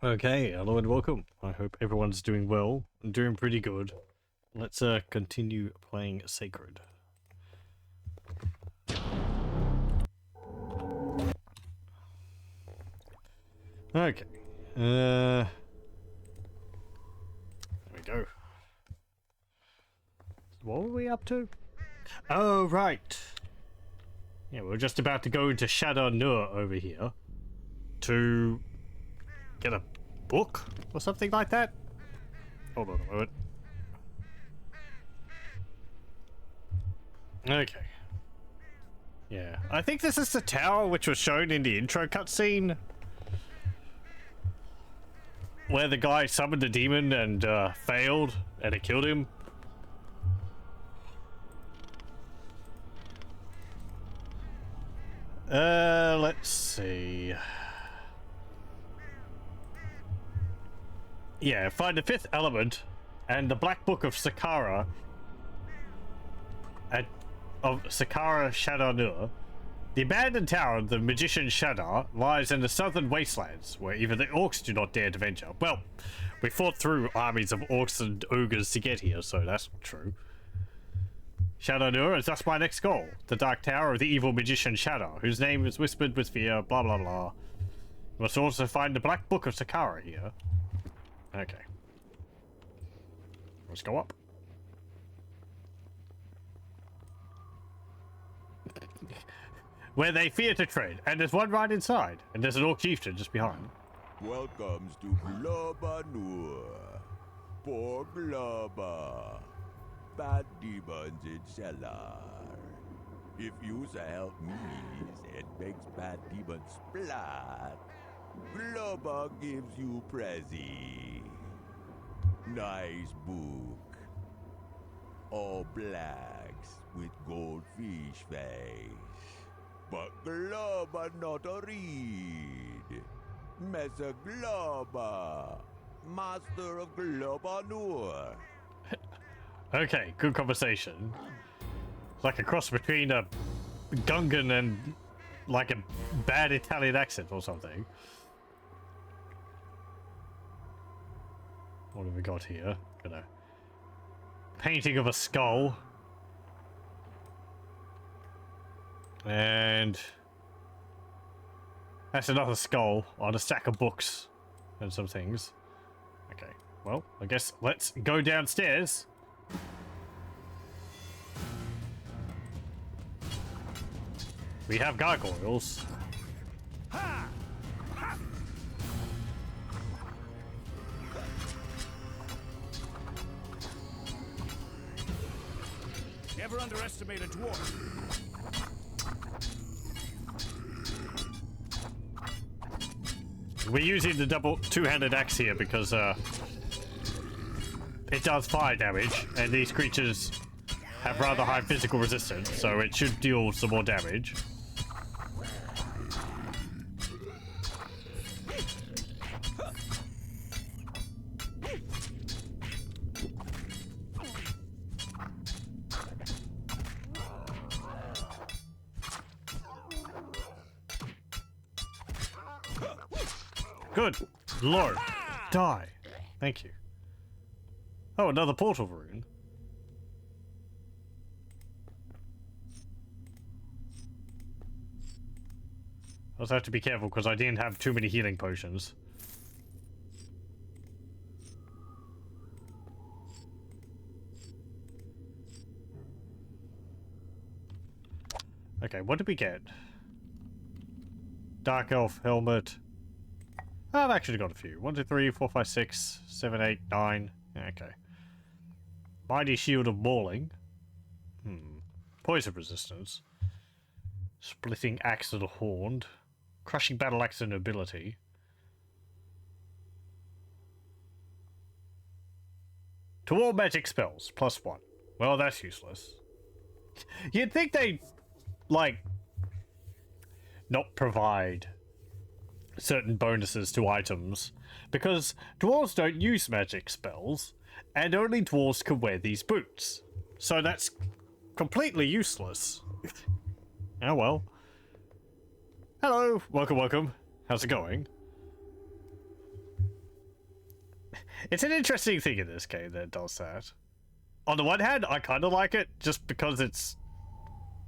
Okay, hello and welcome. I hope everyone's doing well. I'm doing pretty good. Let's continue playing Sacred. Okay. There we go. What were we up to? Oh, right. Yeah, we're just about to go into Shadow Nur over here to get a book or something like that. Hold on a moment. Okay. Yeah, I think this is the tower which was shown in the intro cutscene, where the guy summoned a demon and failed, and it killed him. Let's see. Yeah, find the fifth element and the Black Book of Sakara of Sakara Shadow Nur. The abandoned tower of the magician Shadar lies in the southern wastelands, where even the orcs do not dare to venture. Well, we fought through armies of orcs and ogres to get here, so that's true. Shadow Nur is thus my next goal, the dark tower of the evil magician Shadar, whose name is whispered with fear, blah blah blah. We must also find the Black Book of Sakara here. Okay. Let's go up. Where they fear to tread, and there's one right inside, and there's an orc chieftain just behind. Welcomes to Glaba Nur. Poor Glaba. Bad demons in cellar. If you help me, it makes bad demons splat. Glaba gives you prezi. Nice book. All blacks with goldfish face. But Glaba not a read. Messer Glaba. Master of Glaba Nur. Okay, good conversation. Like a cross between a Gungan and like a bad Italian accent or something. What have we got here? Got a painting of a skull. And that's another skull on a stack of books and some things. Okay, well, I guess let's go downstairs. We have gargoyles. Never underestimate a dwarf. We're using the double two-handed axe here because it does fire damage, and these creatures have rather high physical resistance, so it should deal some more damage. Good Lord, die. Thank you. Oh, another portal rune. I also have to be careful because I didn't have too many healing potions. Okay, what did we get? Dark Elf helmet. I've actually got a few. 1, 2, 3, 4, 5, 6, 7, 8, 9. Okay. Mighty Shield of Mauling. Poison resistance. Splitting Axe of the Horned. Crushing Battle Axe and Ability. To all magic spells, +1. Well, that's useless. You'd think they'd, like, not provide certain bonuses to items, because dwarves don't use magic spells, and only dwarves can wear these boots. So that's completely useless. Oh well. Hello, welcome, welcome. How's it going? It's an interesting thing in this game that does that. On the one hand, I kind of like it just because it's,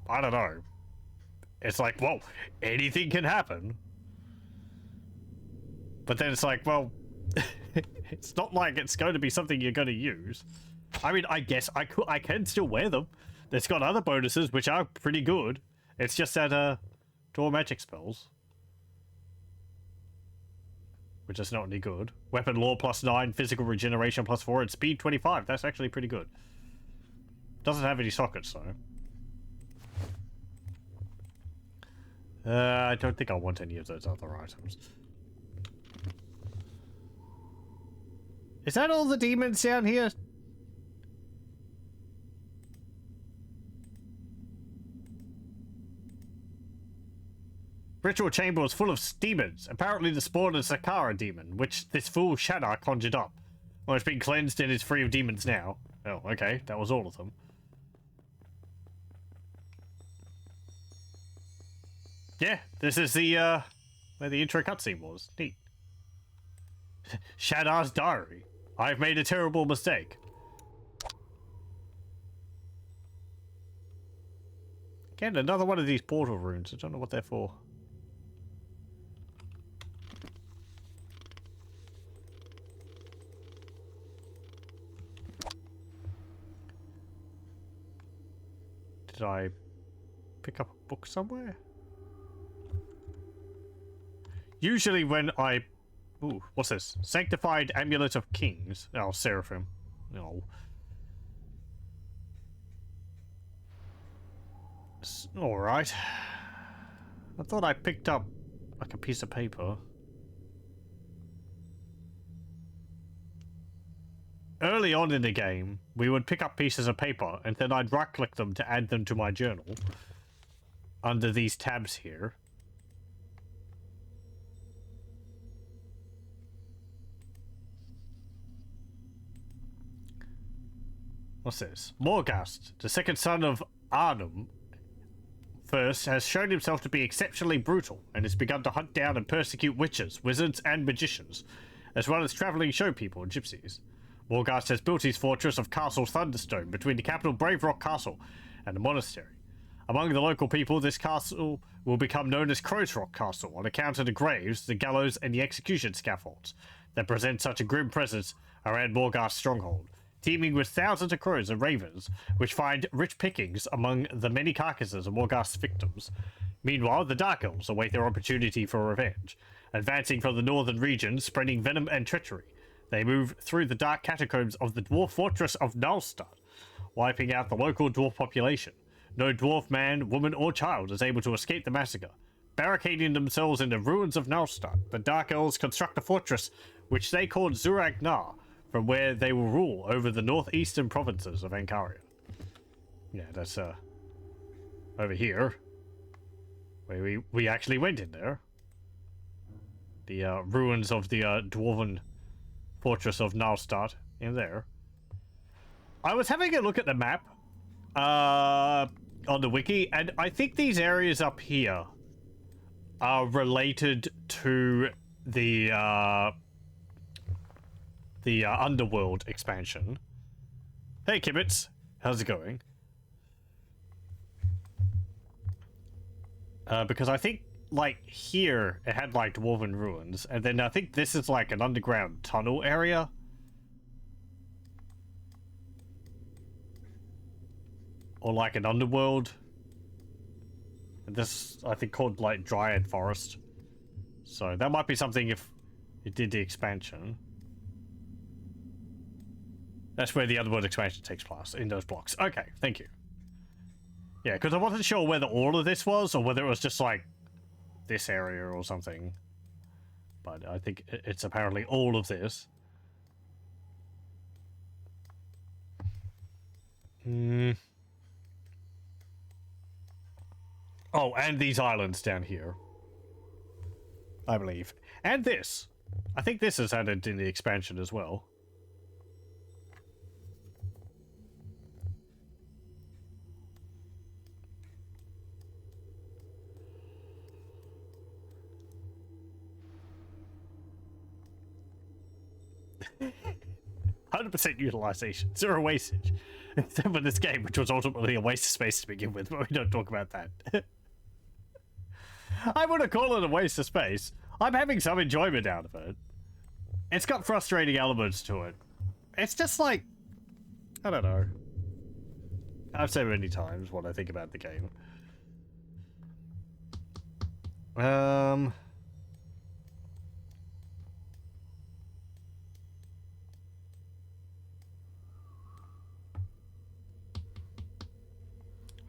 I don't know. It's like, well, anything can happen. But then it's like, well, it's not like it's going to be something you're going to use. I mean, I guess I can still wear them. It's got other bonuses which are pretty good. It's just that draw magic spells, which is not any good. Weapon lore +9, physical regeneration +4, and speed 25. That's actually pretty good. Doesn't have any sockets though. I don't think I want any of those other items. Is that all the demons down here? Ritual chamber was full of demons. Apparently the spawn of Ascaron demon, which this fool Shadar conjured up. Well, it's been cleansed and is free of demons now. Oh, okay. That was all of them. Yeah, this is the, where the intro cutscene was. Neat. Shadar's diary. I've made a terrible mistake. Again, another one of these portal runes. I don't know what they're for. Did I pick up a book somewhere? Usually when I... Ooh, what's this? Sanctified Amulet of Kings. Oh, Seraphim. No. Alright. I thought I picked up, like, a piece of paper. Early on in the game, we would pick up pieces of paper, and then I'd right-click them to add them to my journal. Under these tabs here. What's this? Morghast, the second son of Arnhem, first, has shown himself to be exceptionally brutal, and has begun to hunt down and persecute witches, wizards, and magicians, as well as travelling show people and gypsies. Morghast has built his fortress of Castle Thunderstone between the capital Brave Rock Castle and the monastery. Among the local people, this castle will become known as Crow's Rock Castle on account of the graves, the gallows, and the execution scaffolds that present such a grim presence around Morghast's stronghold, teeming with thousands of crows and ravens, which find rich pickings among the many carcasses of Morghast's victims. Meanwhile, the Dark Elves await their opportunity for revenge, advancing from the northern regions, spreading venom and treachery. They move through the dark catacombs of the dwarf fortress of Nullstadt, wiping out the local dwarf population. No dwarf man, woman, or child is able to escape the massacre. Barricading themselves in the ruins of Nullstadt, the Dark Elves construct a fortress which they called Zuragnar, from where they will rule over the northeastern provinces of Ancaria. Yeah, that's over here, where we actually went in there. The ruins of the dwarven fortress of Nullstadt in there. I was having a look at the map on the wiki, and I think these areas up here are related to the Underworld expansion. Hey, Kibbits. How's it going? Because I think, like, here, it had, like, dwarven ruins, and then I think this is, like, an underground tunnel area. Or, like, an underworld. And this, I think, called, like, Dryad Forest. So, that might be something if it did the expansion. That's where the Underworld expansion takes place, in those blocks. Okay, thank you. Yeah, because I wasn't sure whether all of this was, or whether it was just, like, this area or something. But I think it's apparently all of this. Oh, and these islands down here, I believe. And this. I think this is added in the expansion as well. 100% utilization, 0 wastage. Except for this game, which was ultimately a waste of space to begin with, but we don't talk about that. I wouldn't call it a waste of space. I'm having some enjoyment out of it. It's got frustrating elements to it. It's just like, I don't know. I've said many times what I think about the game.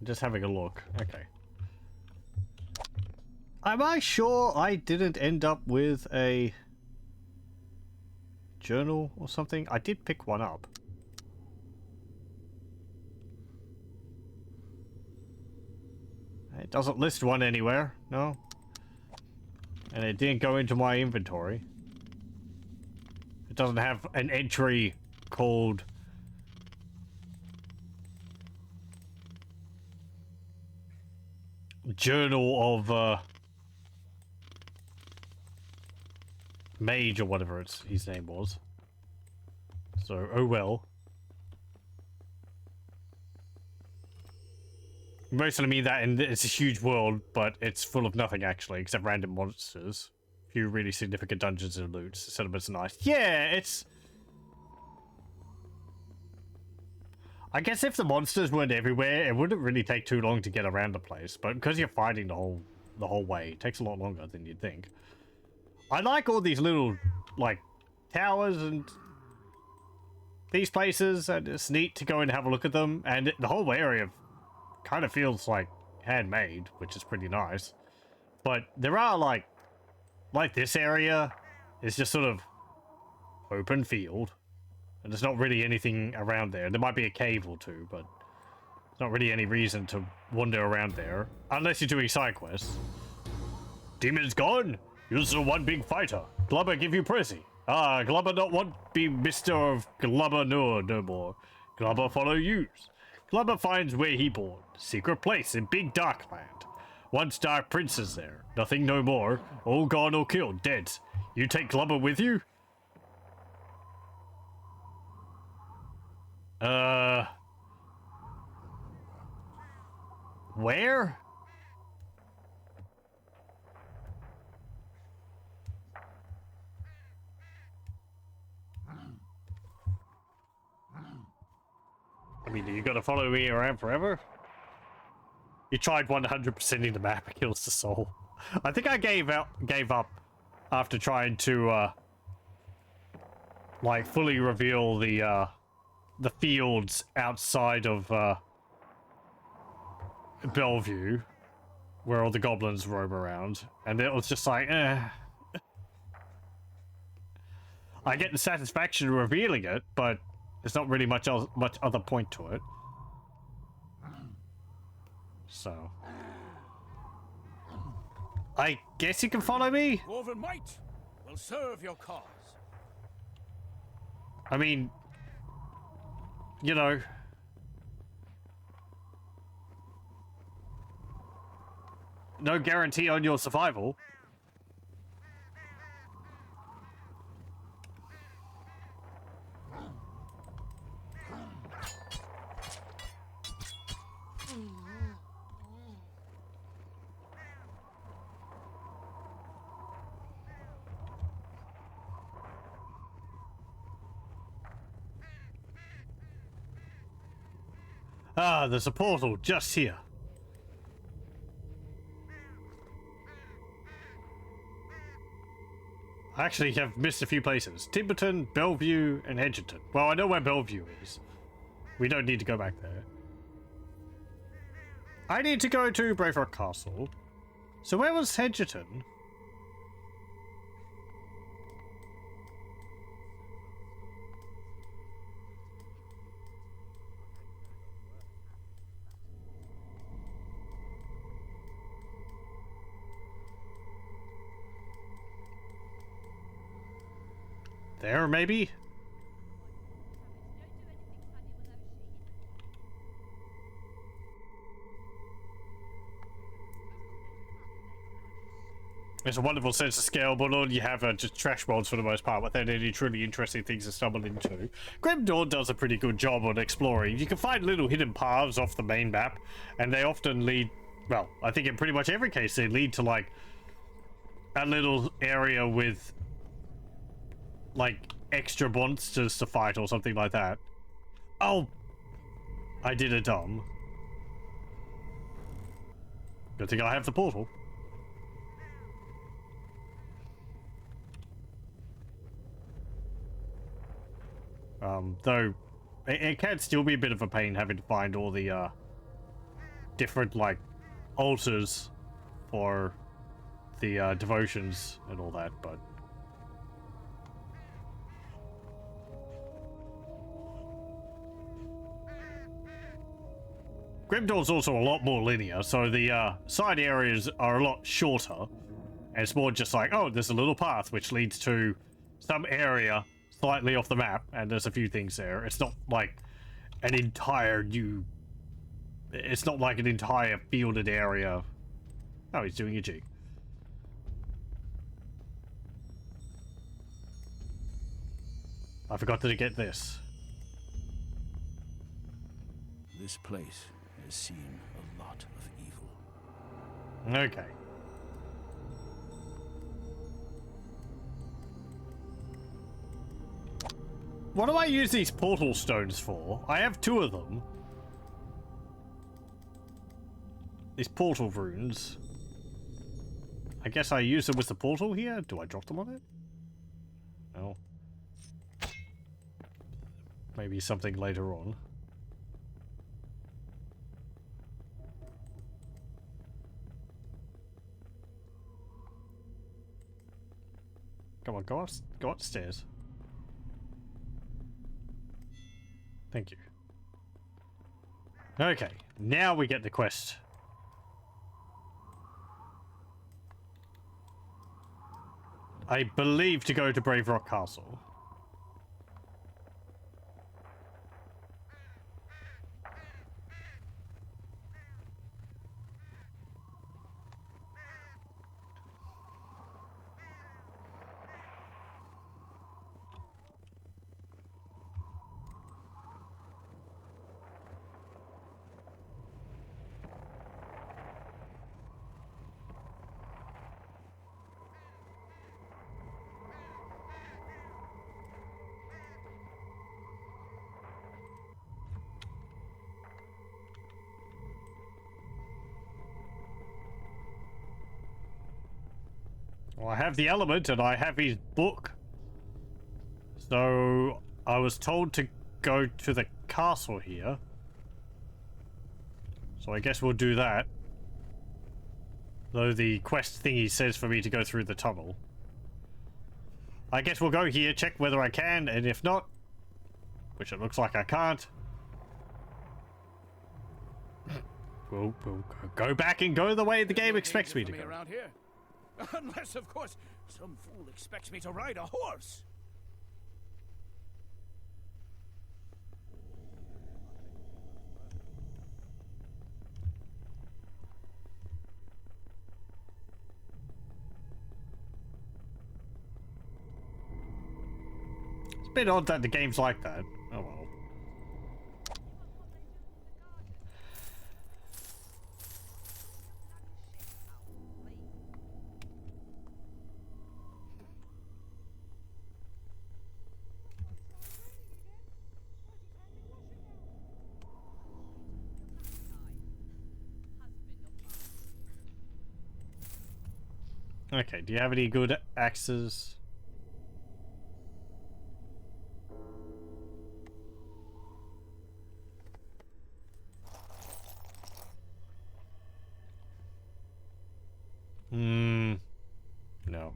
Just having a look. Okay. Am I sure I didn't end up with a journal or something? I did pick one up. It doesn't list one anywhere, no. And it didn't go into my inventory. It doesn't have an entry called Journal of Mage or whatever his name was. So, oh well. Mostly mean that it's a huge world, but it's full of nothing actually, except random monsters. A few really significant dungeons and loot. Settlement's nice. Yeah, it's... I guess if the monsters weren't everywhere, it wouldn't really take too long to get around the place. But because you're fighting the whole way, it takes a lot longer than you'd think. I like all these little, like, towers and these places, and it's neat to go and have a look at them. And the whole area kind of feels like handmade, which is pretty nice. But there are, like this area is just sort of open field. And there's not really anything around there. There might be a cave or two, but there's not really any reason to wander around there. Unless you're doing side quests. Demon's gone! You're the one big fighter. Glubber give you prezi. Ah, Glubber not want be Mr. of Glubber no more. Glubber follow yous. Glubber finds where he born. Secret place in big dark land. Once dark princes there. Nothing no more. All gone or killed, dead. You take Glubber with you? Where? I mean, are you gonna follow me around forever? You tried 100%ing the map, it kills the soul. I think I gave up after trying to, like, fully reveal the fields outside of, Bellevue, where all the goblins roam around, and it was just like, eh. I get the satisfaction of revealing it, but there's not really much other point to it. So, I guess you can follow me? Dwarven might will serve your cause. I mean, you know, no guarantee on your survival. Ah, there's a portal just here. I actually have missed a few places. Timberton, Bellevue, and Edgerton. Well, I know where Bellevue is. We don't need to go back there. I need to go to Brave Rock Castle. So where was Edgerton? There, maybe? There's a wonderful sense of scale, but all you have are just trash worlds for the most part, without any truly interesting things to stumble into. Grim Dawn does a pretty good job on exploring. You can find little hidden paths off the main map, and they often lead, well, I think in pretty much every case, they lead to, like, a little area with, like, extra monsters to fight or something like that. Oh! I did a dumb. Good thing I have the portal. Though it can still be a bit of a pain having to find all the different like altars for the devotions and all that, but Grimdawn's also a lot more linear, so the side areas are a lot shorter, and it's more just like, oh, there's a little path which leads to some area slightly off the map, and there's a few things there. It's not like an entire new... It's not like an entire fielded area. Oh, he's doing a jig. I forgot to get this. This place has seen a lot of evil. Okay. What do I use these portal stones for? I have 2 of them. These portal runes. I guess I use them with the portal here? Do I drop them on it? No. Maybe something later on. Come on, go upstairs. Thank you. Okay, now we get the quest. I believe to go to Brave Rock Castle. Well, I have the element and I have his book. So I was told to go to the castle here. So I guess we'll do that. Though the quest thingy says for me to go through the tunnel. I guess we'll go here, check whether I can, and if not, which it looks like I can't, we'll go back and go the way the game expects me to go. Around here. Unless, of course, some fool expects me to ride a horse. It's a bit odd that the game's like that. Oh well. Okay, do you have any good axes? No.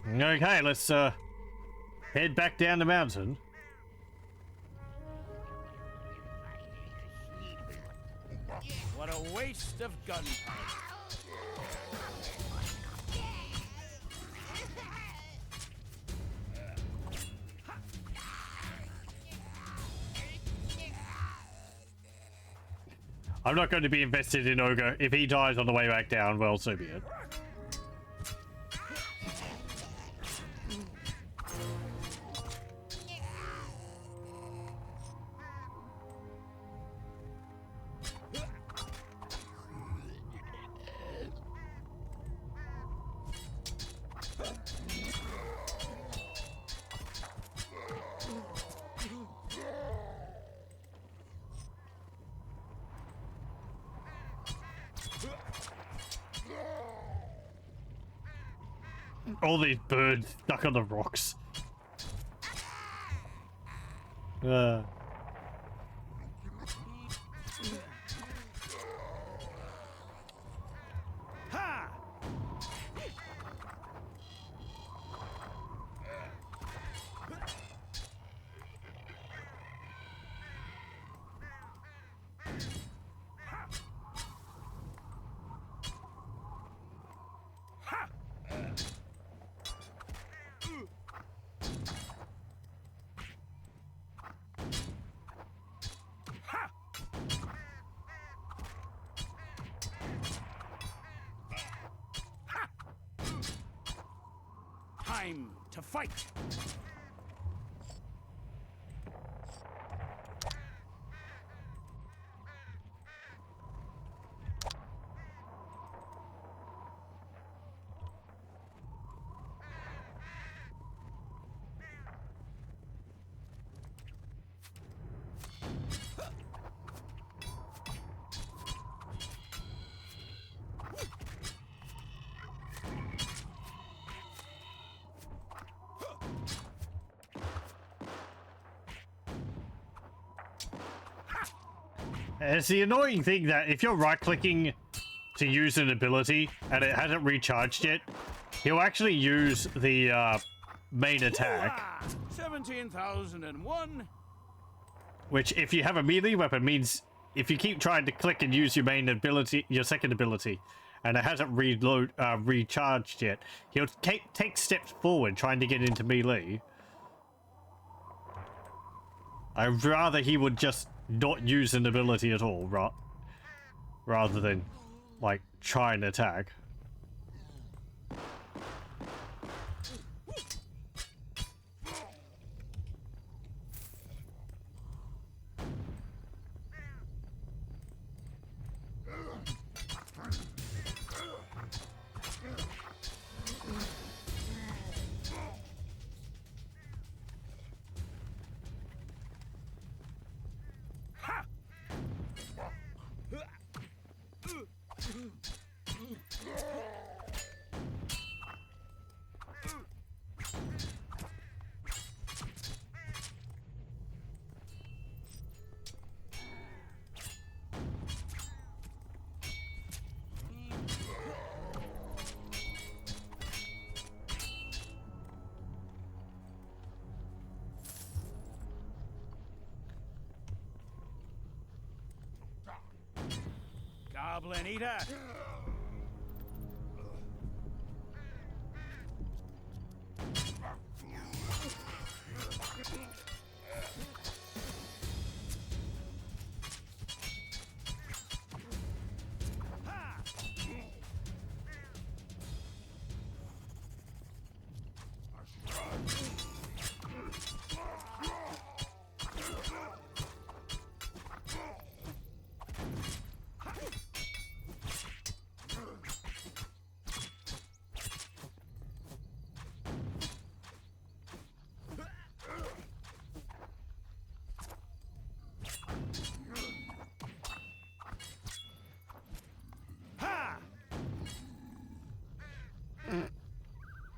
Okay, let's head back down the mountain. What a waste of gunpowder. I'm not going to be invested in Ogre. If he dies on the way back down, well, so be it. All these birds stuck on the rocks. Time to fight. It's the annoying thing that if you're right-clicking to use an ability and it hasn't recharged yet, he'll actually use the main attack. 17,001. Which, if you have a melee weapon, means if you keep trying to click and use your main ability, your second ability, and it hasn't recharged yet, he'll take steps forward trying to get into melee. I'd rather he would just not use an ability at all, rather than, like, try and attack. Goblin eater.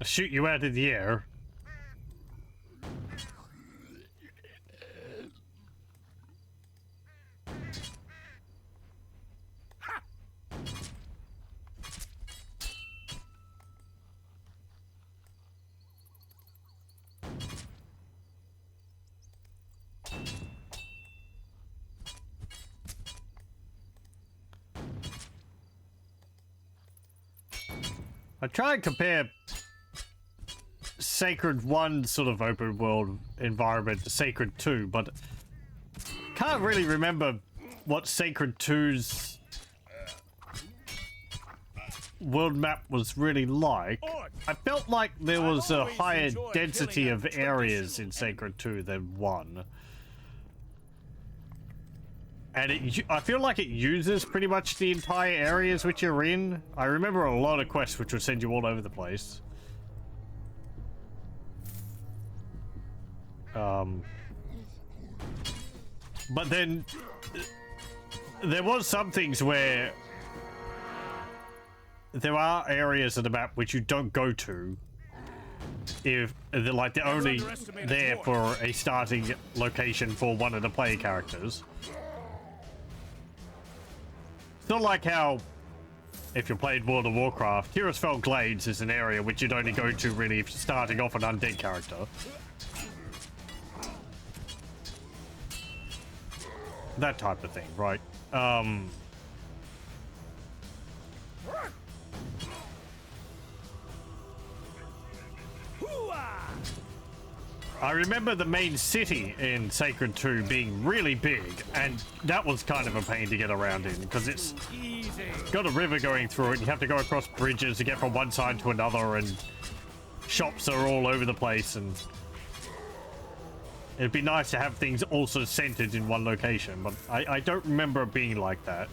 Shoot you out of the air. I try and compare Sacred 1 sort of open world environment to Sacred 2, but can't really remember what Sacred 2's world map was really like. I felt like there was a higher density of areas in Sacred 2 than 1. And I feel like it uses pretty much the entire areas which you're in. I remember a lot of quests which would send you all over the place. But then there was some things where there are areas of the map which you don't go to if they're like they're only there for a starting location for one of the player characters. It's not like how if you played World of Warcraft, Tirisfell Glades is an area which you'd only go to really if you're starting off an undead character. That type of thing, right? I remember the main city in Sacred 2 being really big, and that was kind of a pain to get around in, because it's got a river going through it. You have to go across bridges to get from one side to another, and shops are all over the place, and it'd be nice to have things also centered in one location, but I don't remember it being like that.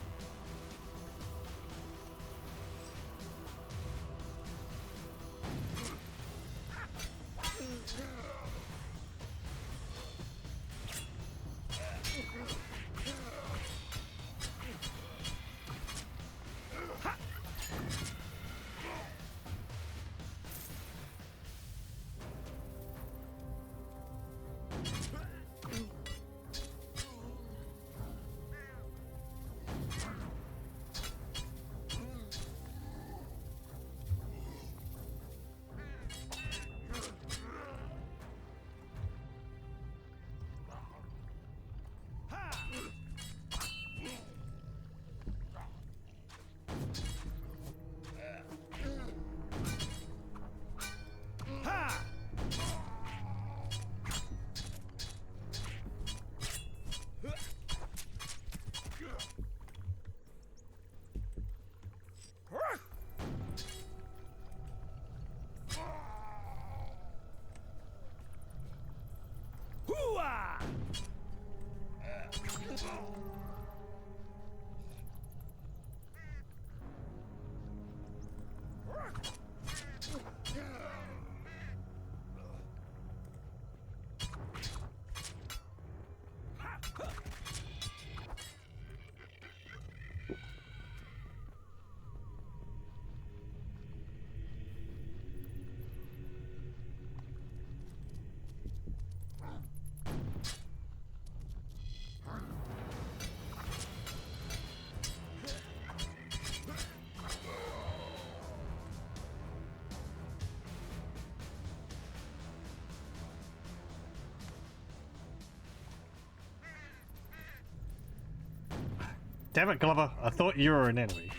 Damn it, Glover. I thought you were an enemy.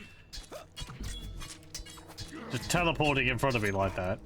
Just teleporting in front of me like that.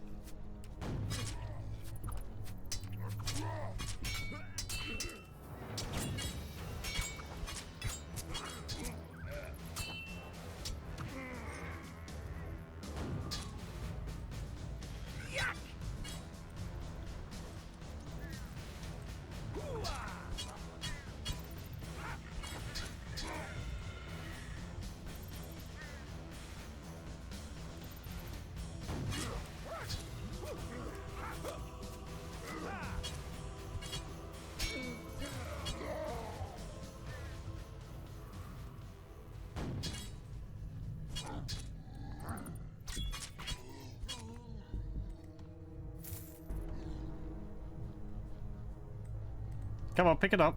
Come on, pick it up.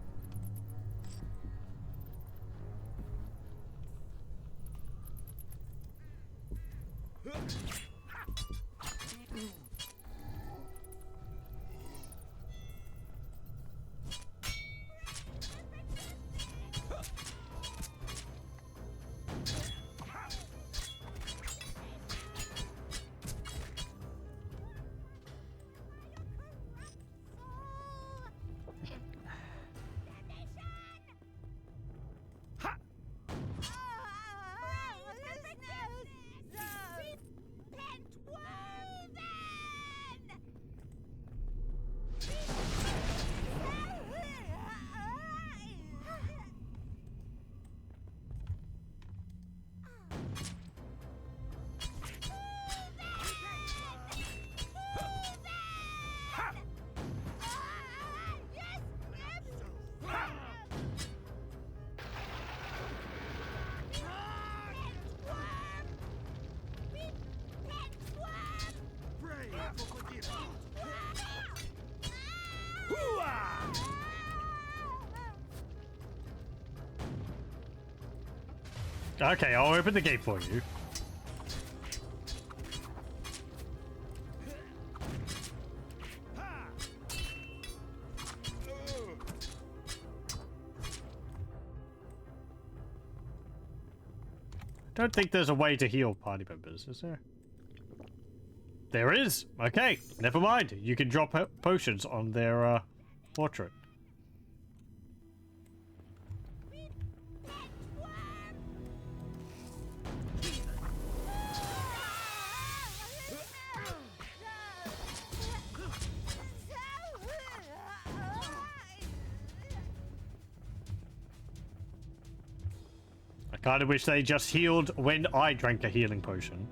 Okay, I'll open the gate for you. Don't think there's a way to heal party members, is there? There is! Okay, never mind. You can drop potions on their portrait. I kind of wish they just healed when I drank a healing potion.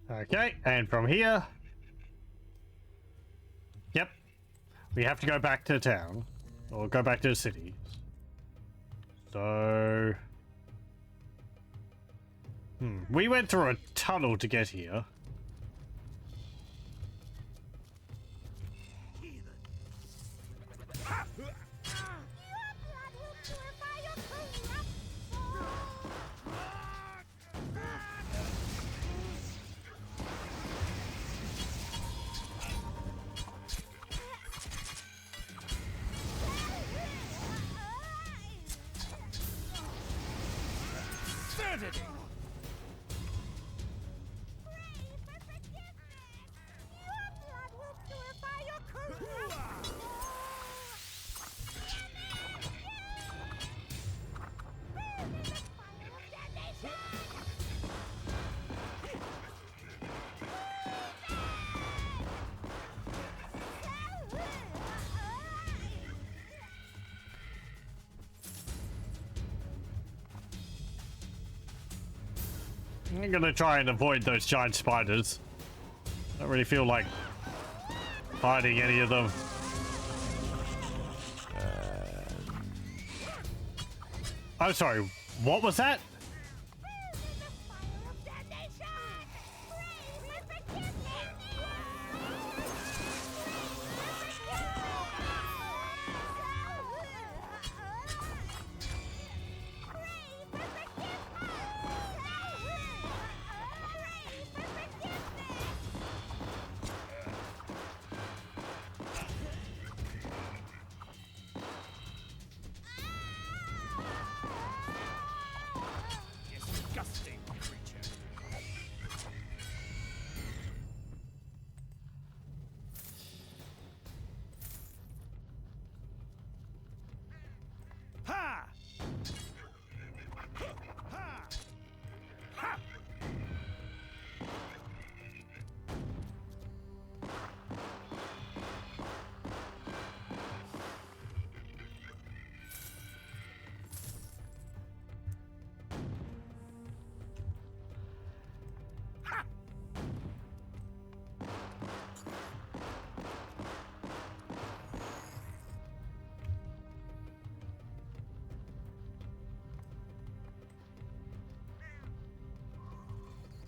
Okay, and from here... Yep. We have to go back to town. Or go back to the city. So... We went through a tunnel to get here. I'm gonna try and avoid those giant spiders. I don't really feel like fighting any of them. I'm sorry, what was that?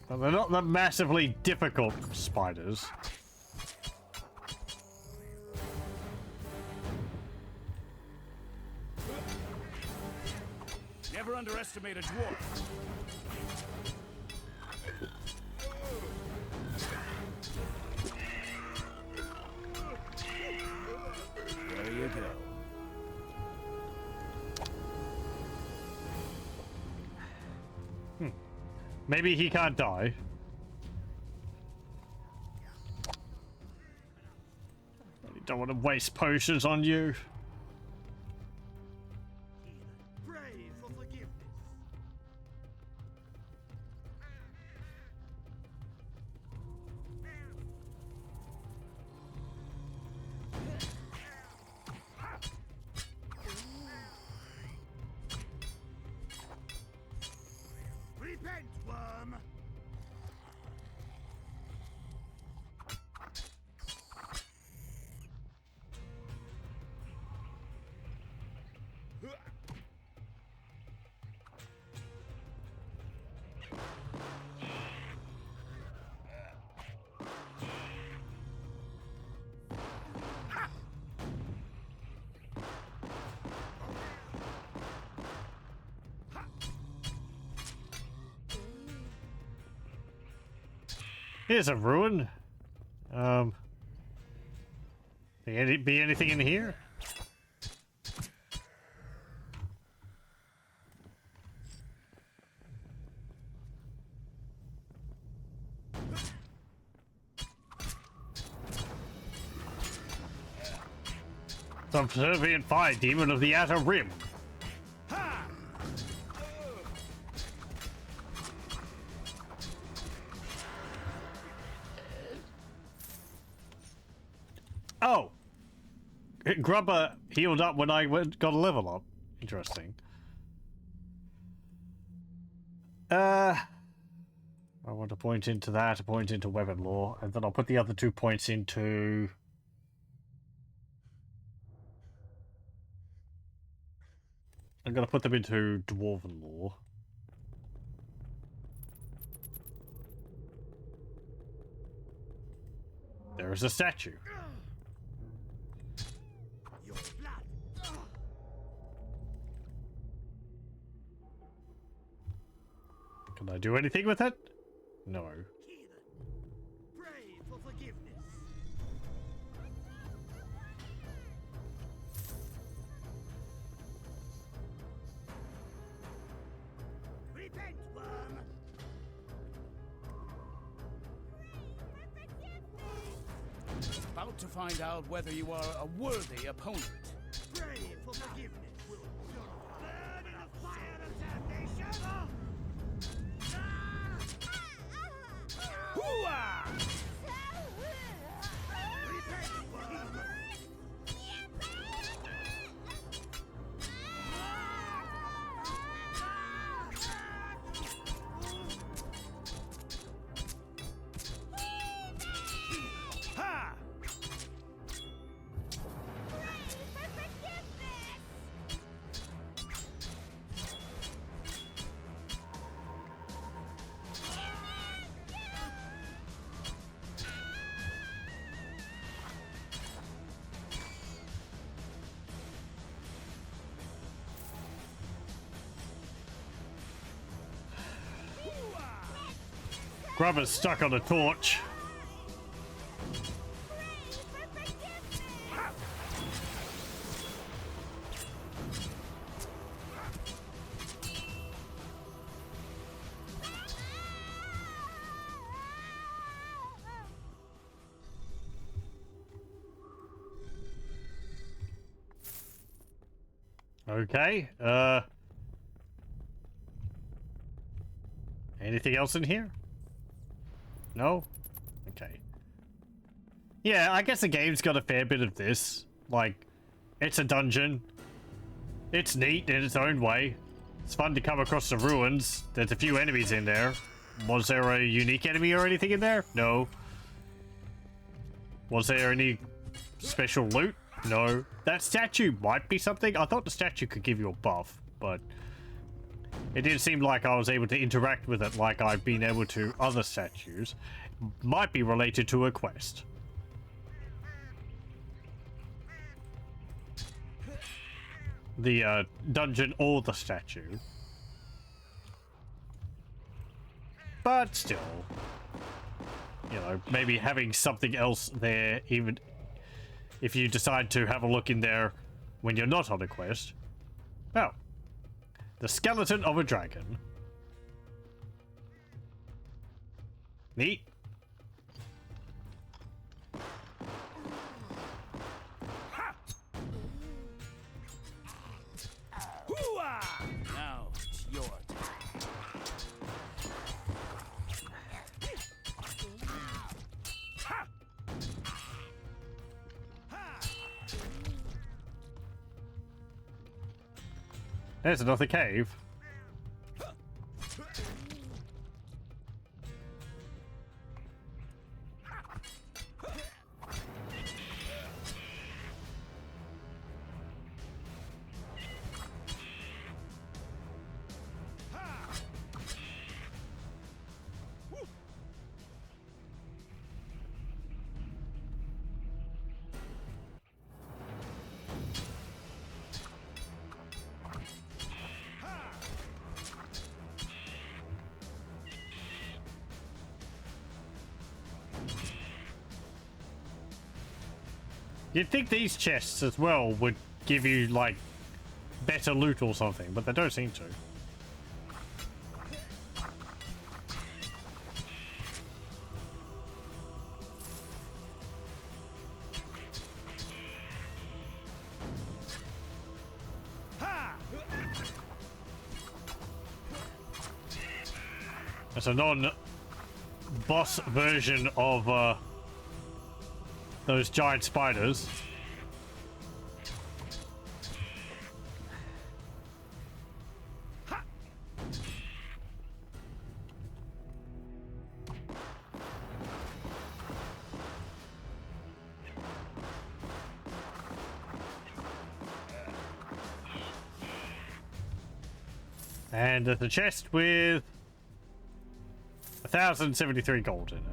Well, they're not the massively difficult spiders. Never underestimate a dwarf. There you go. Maybe he can't die. I don't want to waste potions on you. Pray for forgiveness. Here's a ruin. Be anything in here? Subservient fire demon of the outer rim. Oh! Grubber healed up when I got a level up. Interesting. I want to point into that, point into weapon lore, and then I'll put the other 2 points into... I'm gonna put them into Dwarven lore. There is a statue. Can I do anything with it? No. Pray for forgiveness. Repent, worm. About to find out whether you are a worthy opponent. Pray for forgiveness. Burn in the fire of damnation. Hooah! Repent, worm. Ha! Grubber's stuck on a torch. Okay, anything else in here? No? Okay. Yeah, I guess the game's got a fair bit of this. Like, it's a dungeon. It's neat in its own way. It's fun to come across the ruins. There's a few enemies in there. Was there a unique enemy or anything in there? No. Was there any special loot? No. That statue might be something. I thought the statue could give you a buff, but it didn't seem like I was able to interact with it like I've been able to other statues. Might be related to a quest. The dungeon or the statue. But still, you know, maybe having something else there, even if you decide to have a look in there when you're not on a quest. Oh. The skeleton of a dragon. Neat. Hooah! Now it's your turn. There's another cave. You'd think these chests as well would give you, like, better loot or something, but they don't seem to. It's a non-boss version of those giant spiders. And there's a chest with 1,073 gold in it.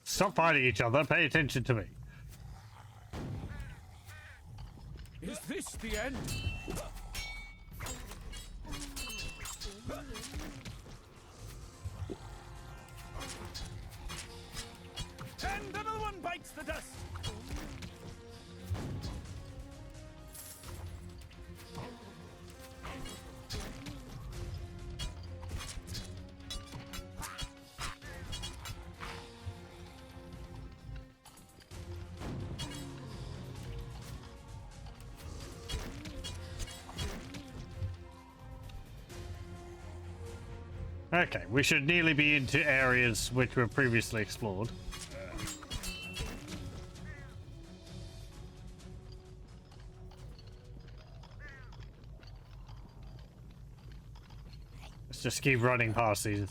Stop fighting each other. Pay attention to me. Is this the end? And another one bites the dust. Okay, we should nearly be into areas which were previously explored. Let's just keep running past these.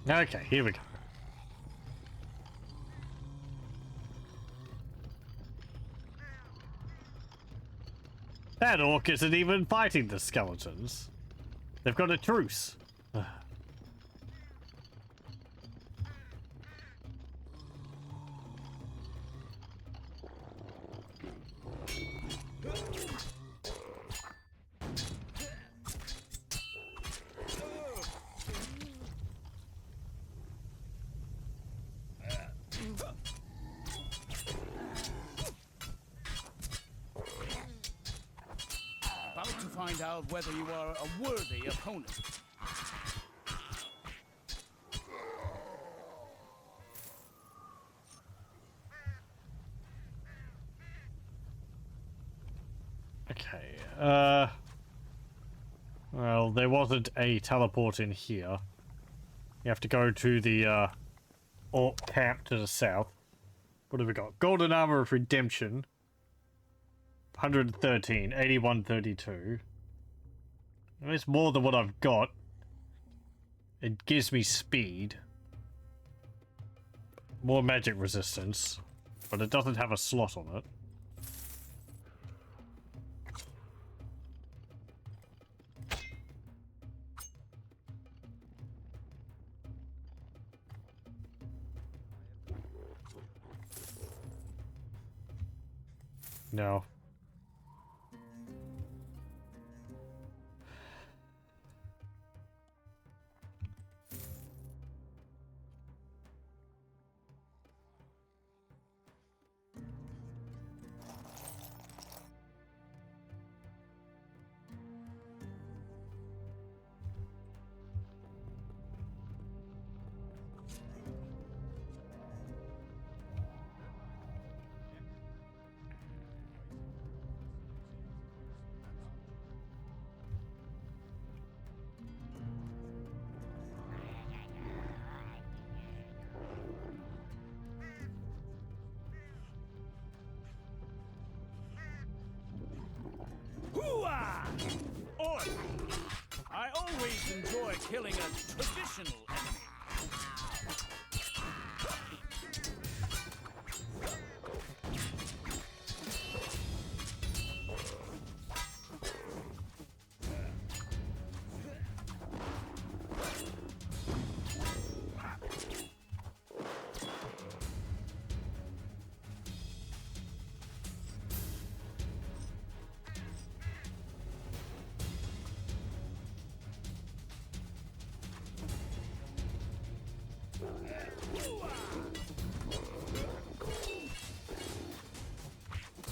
Okay, here we go. That orc isn't even fighting the skeletons. They've got a truce. About to find out whether you are a worthy opponent. Okay. Well, there wasn't a teleport in here. You have to go to the orc camp to the south. What have we got? Golden Armor of Redemption. 113, 8132. It's more than what I've got. It gives me speed. More magic resistance. But it doesn't have a slot on it. No. Hooah! Orc! I always enjoy killing a traditional enemy.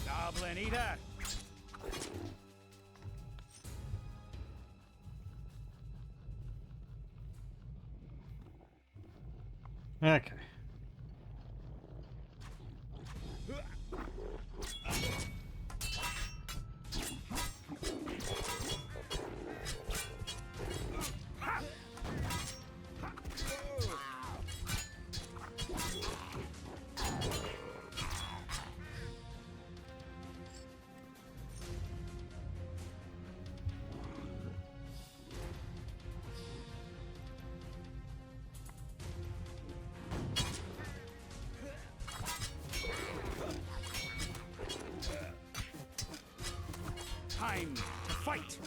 Goblin eater! Okay. Time to fight!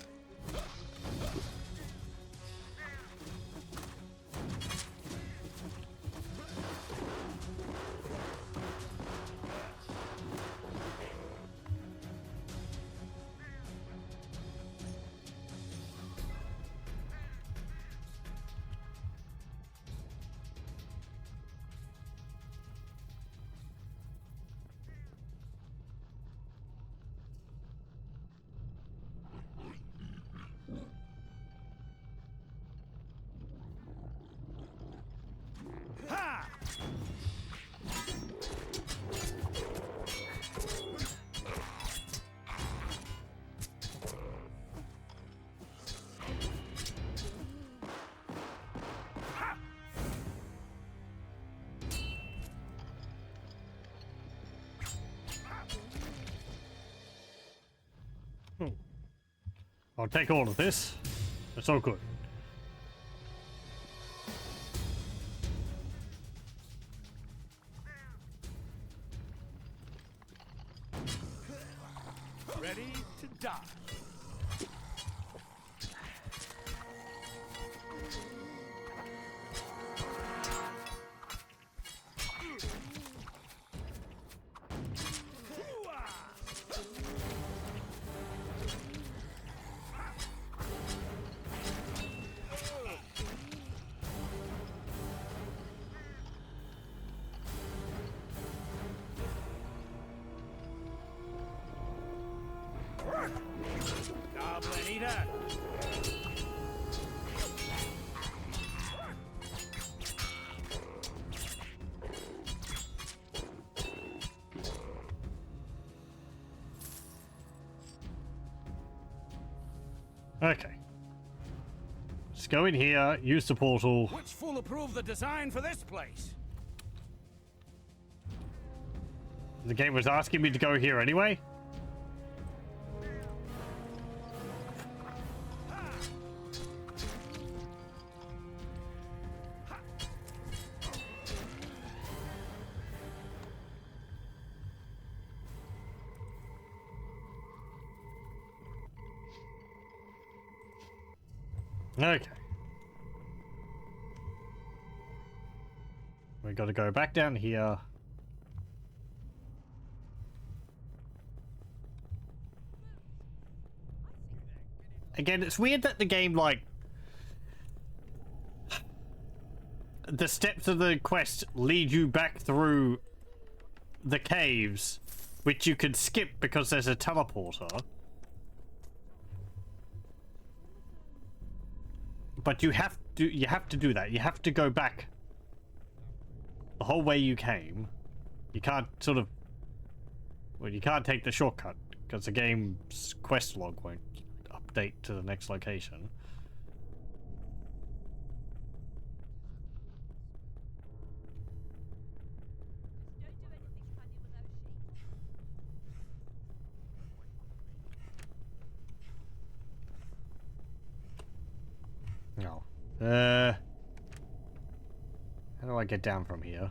Ha! I'll take all of this. It's all good. Ready to die. Okay. Let's go in here, use the portal. Which fool approved the design for this place? The game was asking me to go here anyway. Okay. We got to go back down here. Again, it's weird that the game, like, the steps of the quest lead you back through the caves, which you can skip because there's a teleporter. But you have to do that. You have to go back the whole way you came. You can't sort of, well, you can't take the shortcut because the game's quest log won't update to the next location. No. How do I get down from here?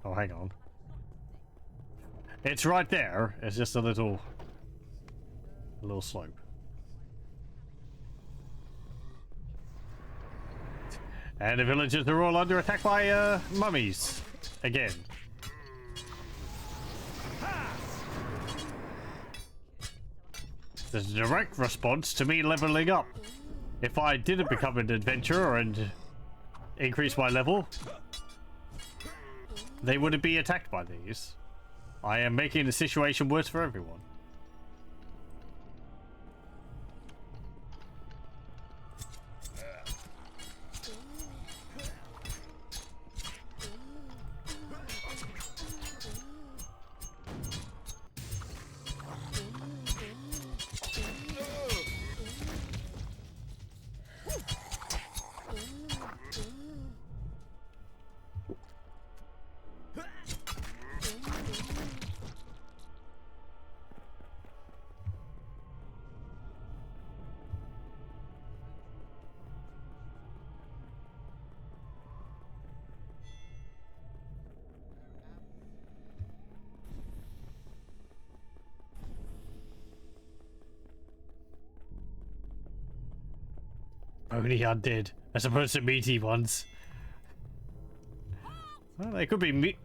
Oh, hang on. It's right there. It's just a little slope. And the villagers are all under attack by mummies again. There's a direct response to me leveling up. If I didn't become an adventurer and increase my level, they wouldn't be attacked by these. I am making the situation worse for everyone. Only undead, as opposed to meaty ones. Well, they could be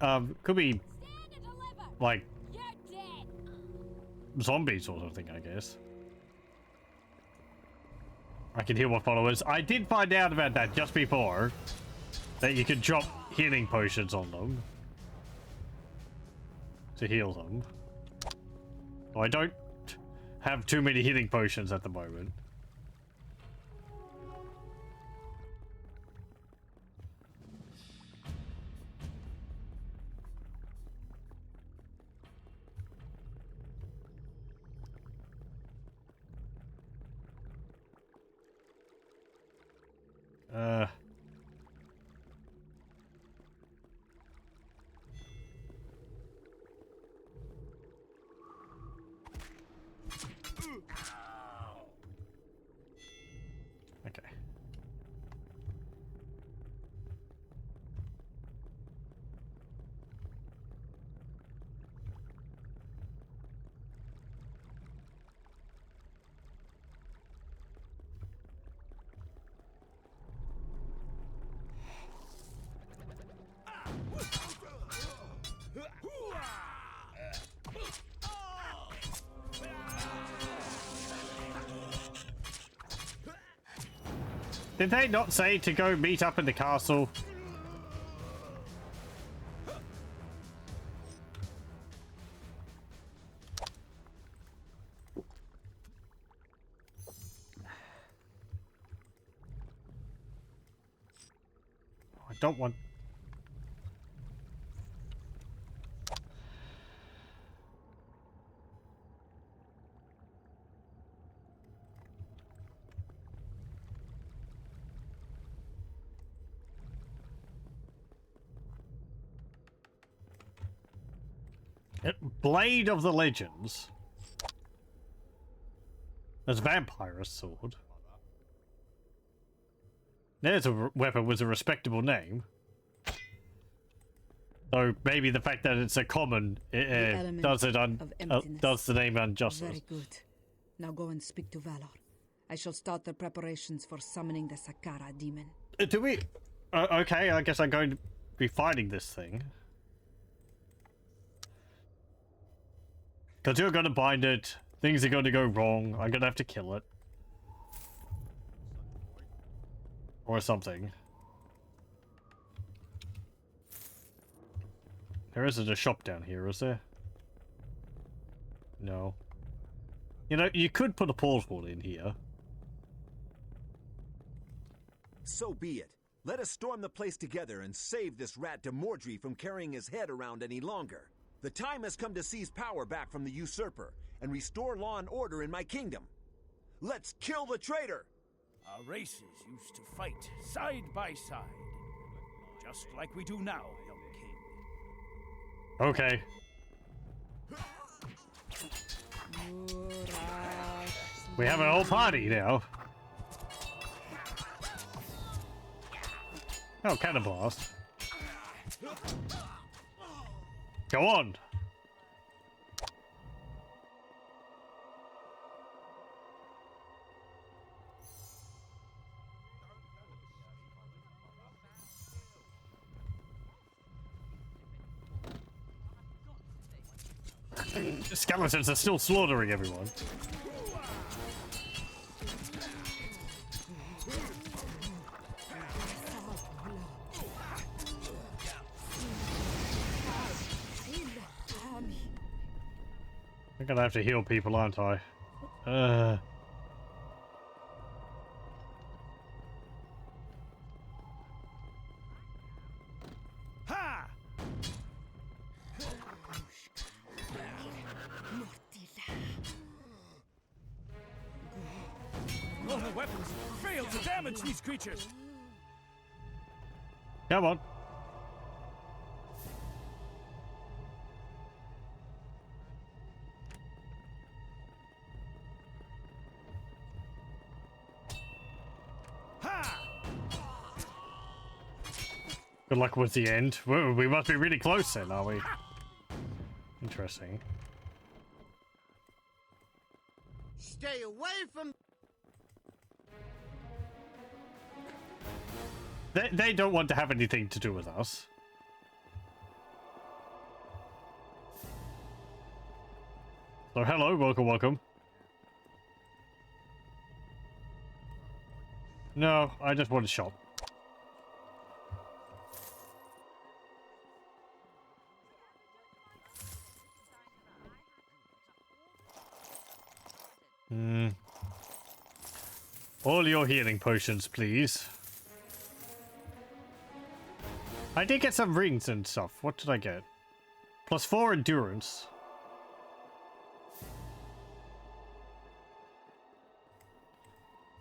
like zombies or something, I guess. I can heal my followers. I did find out about that just before, that you could drop healing potions on them to heal them. Well, I don't have too many healing potions at the moment. Okay. Did they not say to go meet up in the castle? I don't want... Blade of the Legends. There's Vampirist Sword. There's a weapon with a respectable name. So maybe the fact that it's a common does the name injustice. Very good. Now go and speak to Valor. I shall start the preparations for summoning the Sakara demon. Do we? Okay, I guess I'm going to be fighting this thing. Because you're going to bind it. Things are going to go wrong. I'm going to have to kill it. Or something. There isn't a shop down here, is there? No. You know, you could put a portal in here. So be it. Let us storm the place together and save this rat Demordri from carrying his head around any longer. The time has come to seize power back from the usurper and restore law and order in my kingdom. Let's kill the traitor! Our races used to fight side by side, just like we do now, young king. Okay. We have an whole party now. Oh, cannon blast. Go on. Skeletons are still slaughtering everyone. I'm gonna have to heal people, aren't I? Ha! Normal weapons fail to damage these creatures. Come on. Good luck with the end. Whoa, we must be really close then, are we? Interesting. Stay away from... They don't want to have anything to do with us. So hello, welcome, welcome. No, I just want a shop. All your healing potions, please. I did get some rings and stuff. What did I get? +4 endurance.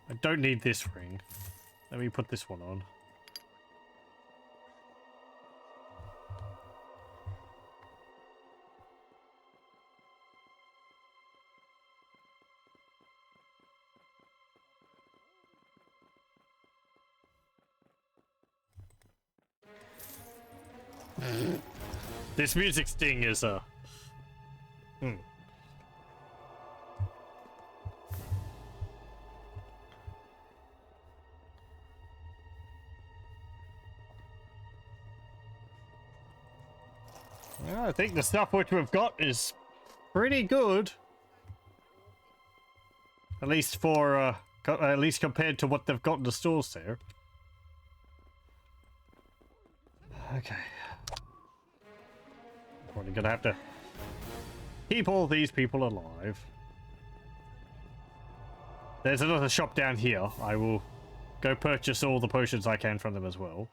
I don't need this ring. Let me put this one on. This music sting is I think the stuff which we've got is pretty good. At least for at least compared to what they've got in the stores there. Okay. Probably gonna have to keep all these people alive. There's another shop down here. I will go purchase all the potions I can from them as well.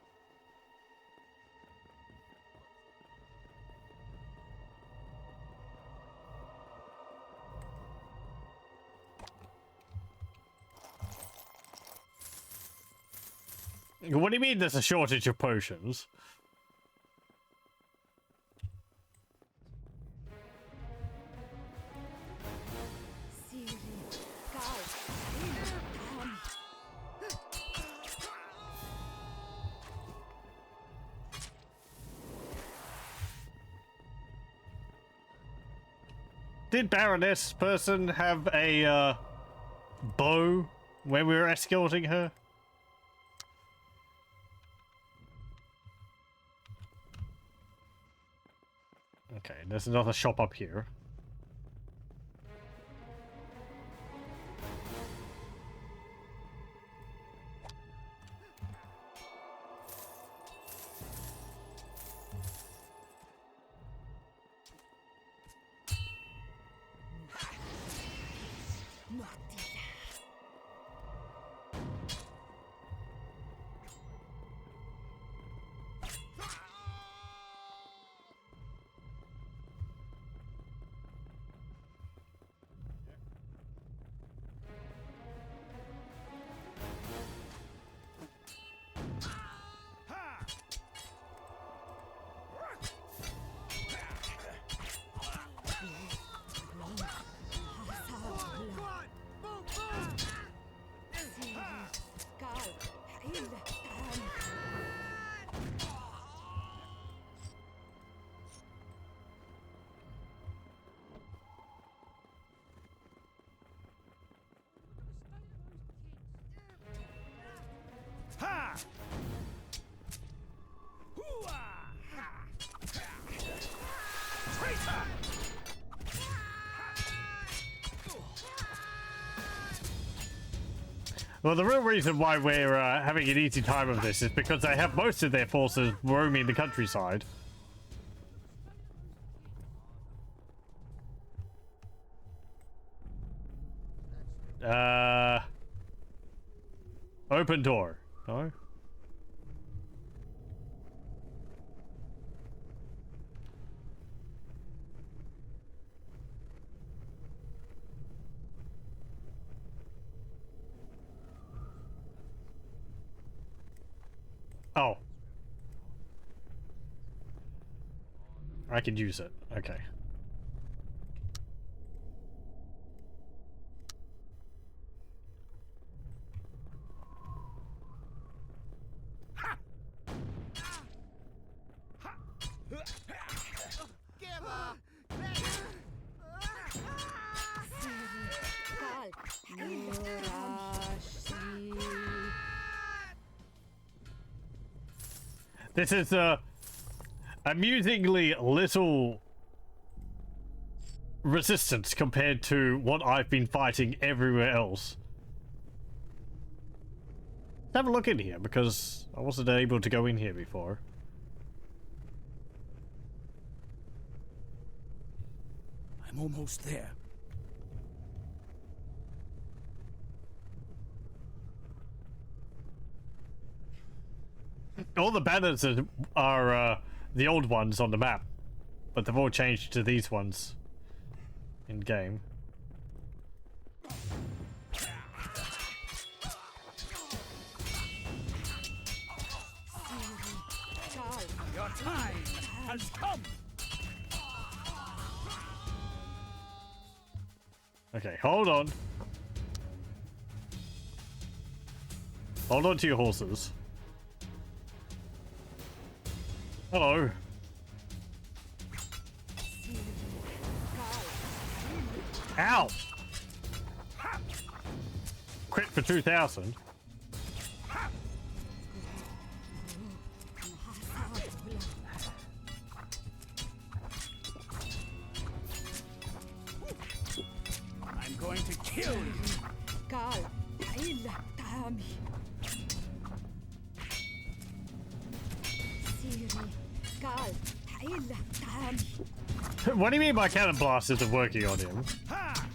What do you mean there's a shortage of potions? Did Baroness person have a bow when we were escorting her? Okay, there's another shop up here. Ha! Hoo-ah! Traitor! Well, the real reason why we're having an easy time of this is because they have most of their forces roaming the countryside. Open door. No? Oh. I can use it. Okay. This is amusingly little resistance compared to what I've been fighting everywhere else. Let's have a look in here because I wasn't able to go in here before. I'm almost there. All the banners are the old ones on the map, but they've all changed to these ones in game. Your time has come. Okay, hold on. Hold on to your horses. Hello. Ow! Crit for 2,000. I'm going to kill you. What do you mean by cannon blast isn't working on him? Ha!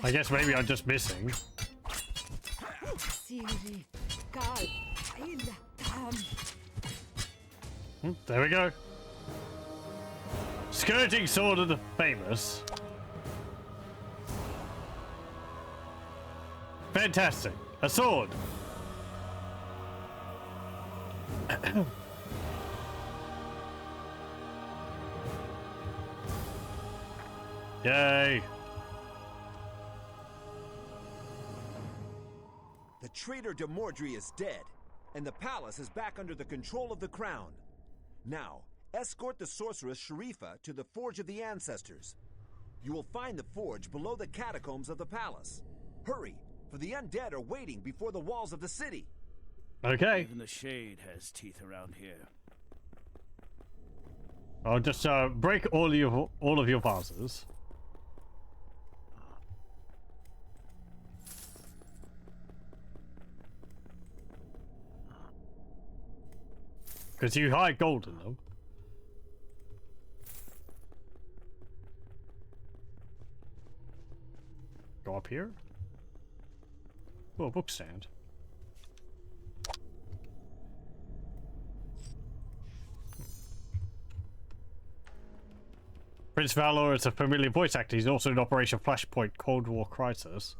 I guess maybe I'm just missing. There we go. Scourging Sword of the Famous. Fantastic. A sword. Yay! The traitor de Mordry is dead, and the palace is back under the control of the crown. Now, escort the sorceress Sharifa to the Forge of the Ancestors. You will find the forge below the catacombs of the palace. Hurry, for the undead are waiting before the walls of the city. Okay. Even the shade has teeth around here. I'll just break all of your vases. Because you hide gold in them. Go up here. Oh, a book stand. Prince Valor is a familiar voice actor. He's also in Operation Flashpoint Cold War Crisis.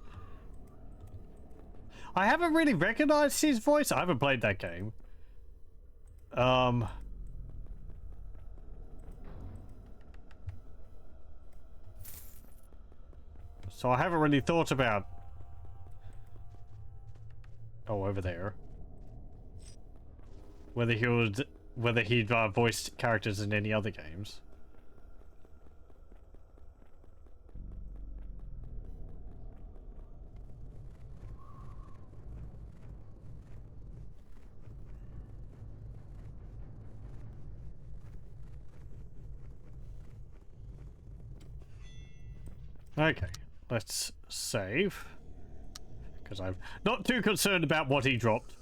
I haven't really recognized his voice. I haven't played that game. So I haven't really thought about... Oh, over there. Whether he'd voiced characters in any other games. Okay, let's save. Because I'm not too concerned about what he dropped.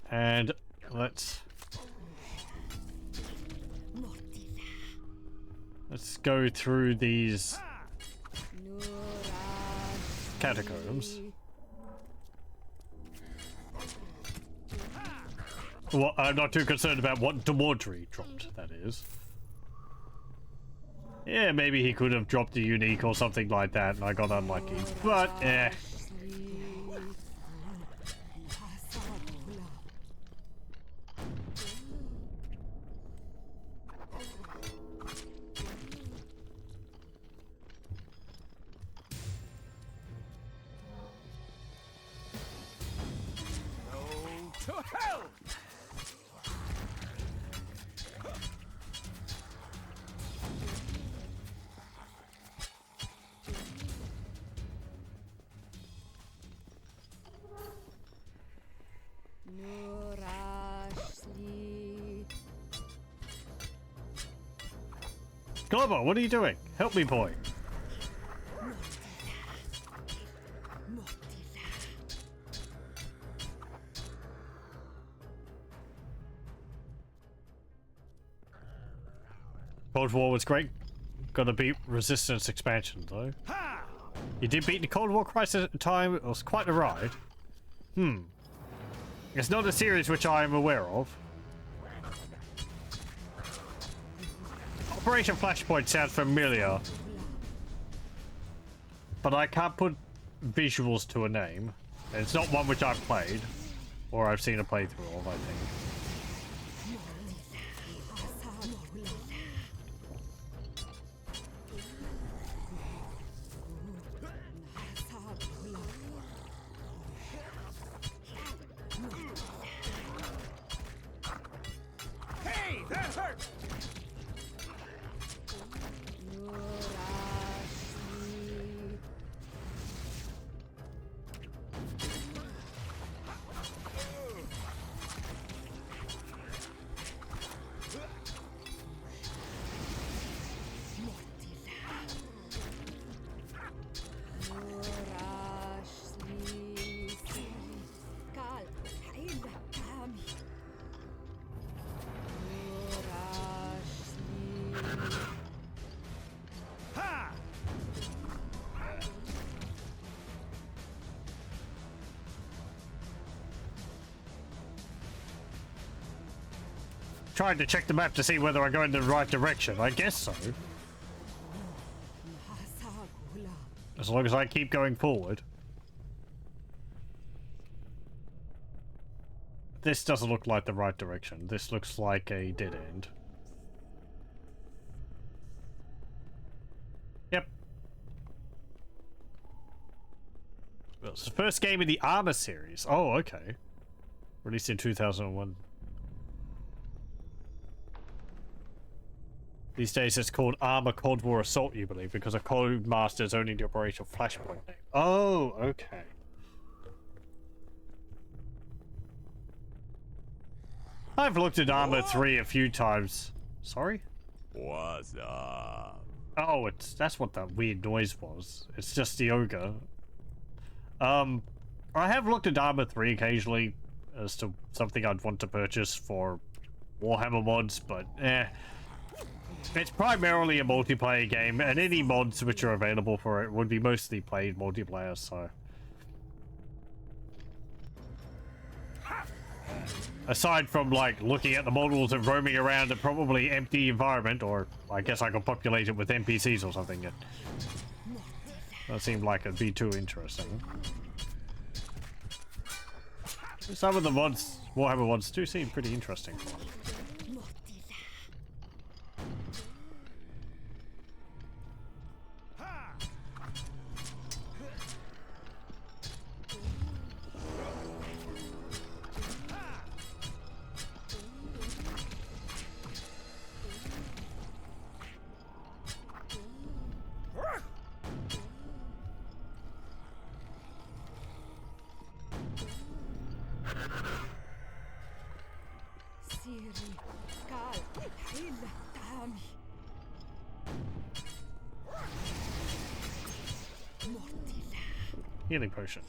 And let's go through these catacombs. Well, I'm not too concerned about what Dwarf dropped, that is. Yeah, maybe he could have dropped a unique or something like that and I got unlucky. But, eh. To hell! Globo, what are you doing? Help me, boy. Cold War was great. Gotta beat Resistance expansion, though. You did beat the Cold War Crisis at the time. It was quite a ride. It's not a series which I am aware of. Operation Flashpoint sounds familiar, but I can't put visuals to a name. And it's not one which I've played, or I've seen a playthrough of, I think. Hey, that hurt! Trying to check the map to see whether I go in the right direction. I guess so. As long as I keep going forward. This doesn't look like the right direction. This looks like a dead end. It's the first game in the Armour series. Oh, okay. Released in 2001. These days it's called Armour Cold War Assault, you believe, because a Codemaster is only the operational Flashpoint name. Oh, okay. I've looked at Armour 3 a few times. Sorry? What's up? Oh, that's what that weird noise was. It's just the ogre. I have looked at Armour 3 occasionally as to something I'd want to purchase for Warhammer mods, but it's primarily a multiplayer game, and any mods which are available for it would be mostly played multiplayer, so. Aside from, like, looking at the models and roaming around a probably empty environment, or I guess I could populate it with NPCs or something, that seemed like it'd be too interesting. Some of the mods, Warhammer mods, do seem pretty interesting. Healing potion.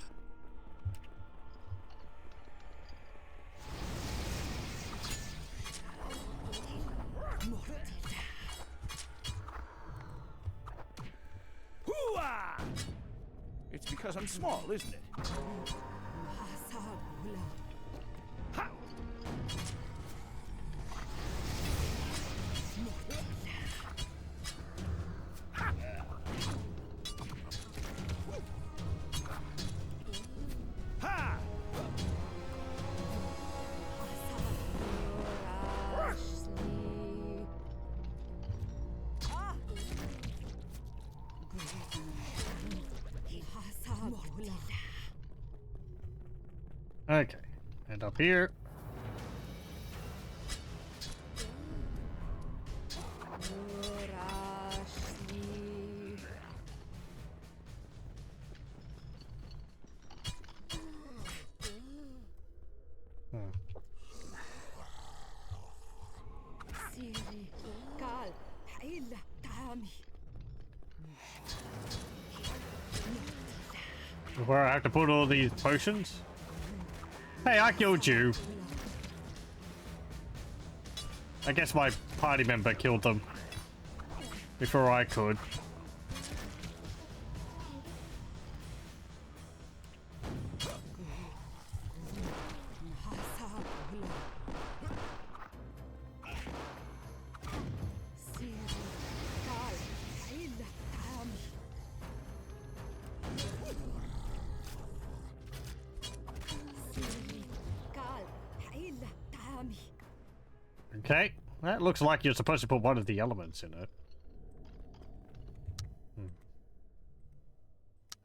Hooah! It's because I'm small, isn't it? Ha! Okay, and up here. Where I have to put all these potions? Hey, I killed you. I guess my party member killed them before I could. Okay, that looks like you're supposed to put one of the elements in it.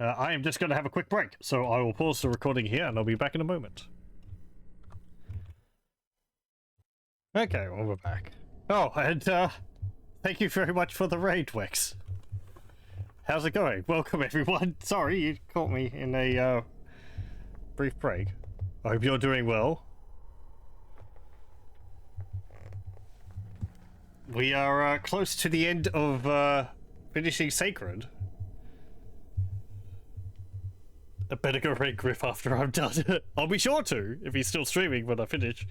I am just going to have a quick break, so I will pause the recording here and I'll be back in a moment. Okay, well, we're back. Oh, and thank you very much for the raid, Wex. How's it going? Welcome, everyone. Sorry, you caught me in a brief break. I hope you're doing well. We are close to the end of finishing Sacred. I better go raid Griff after I'm done. I'll be sure to, if he's still streaming when I finish.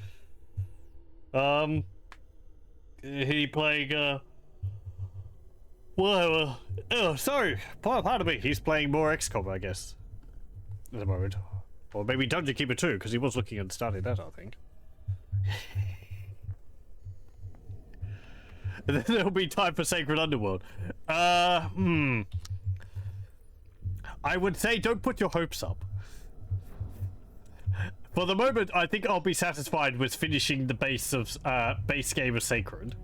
He playing, well, oh, sorry, pardon me, he's playing more XCOM, I guess, at the moment. Or maybe Dungeon Keeper 2, because he was looking at starting that, I think. And then there'll be time for Sacred Underworld. I would say don't put your hopes up. For the moment, I think I'll be satisfied with finishing the base game of Sacred.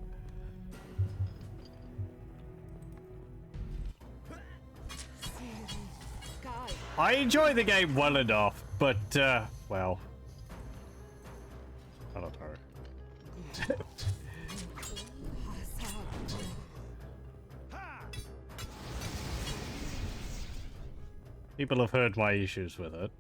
I enjoy the game well enough, but, well, I don't know. People have heard my issues with it.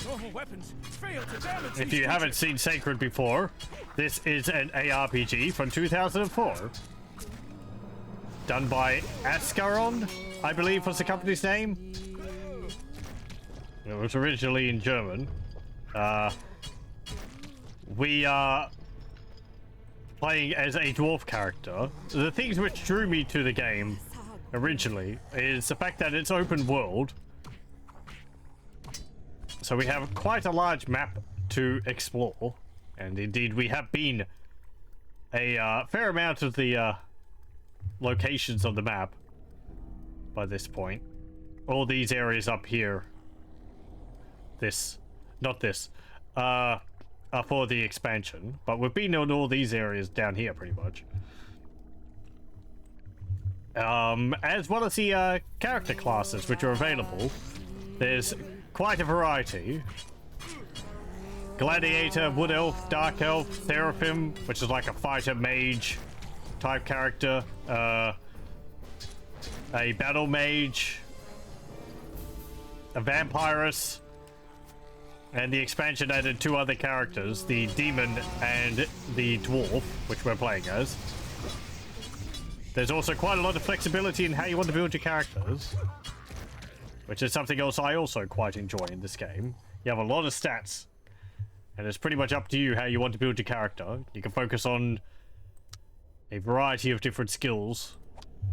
Normal weapons fail to damage If these you haven't seen Sacred before, this is an ARPG from 2004. Done by Ascaron, I believe was the company's name. It was originally in German. We are playing as a dwarf character. The things which drew me to the game originally is the fact that it's open world. So we have quite a large map to explore, and indeed we have been a fair amount of the locations on the map by this point. All these areas up here, not this, are for the expansion, but we've been on all these areas down here pretty much. As well as the character classes which are available, there's quite a variety. Gladiator, Wood Elf, Dark Elf, Seraphim, which is like a fighter mage type character, a battle mage, a vampirus, and the expansion added 2 other characters, the demon and the dwarf, which we're playing as. There's also quite a lot of flexibility in how you want to build your characters, which is something else I also quite enjoy in this game. You have a lot of stats, and it's pretty much up to you how you want to build your character. You can focus on a variety of different skills.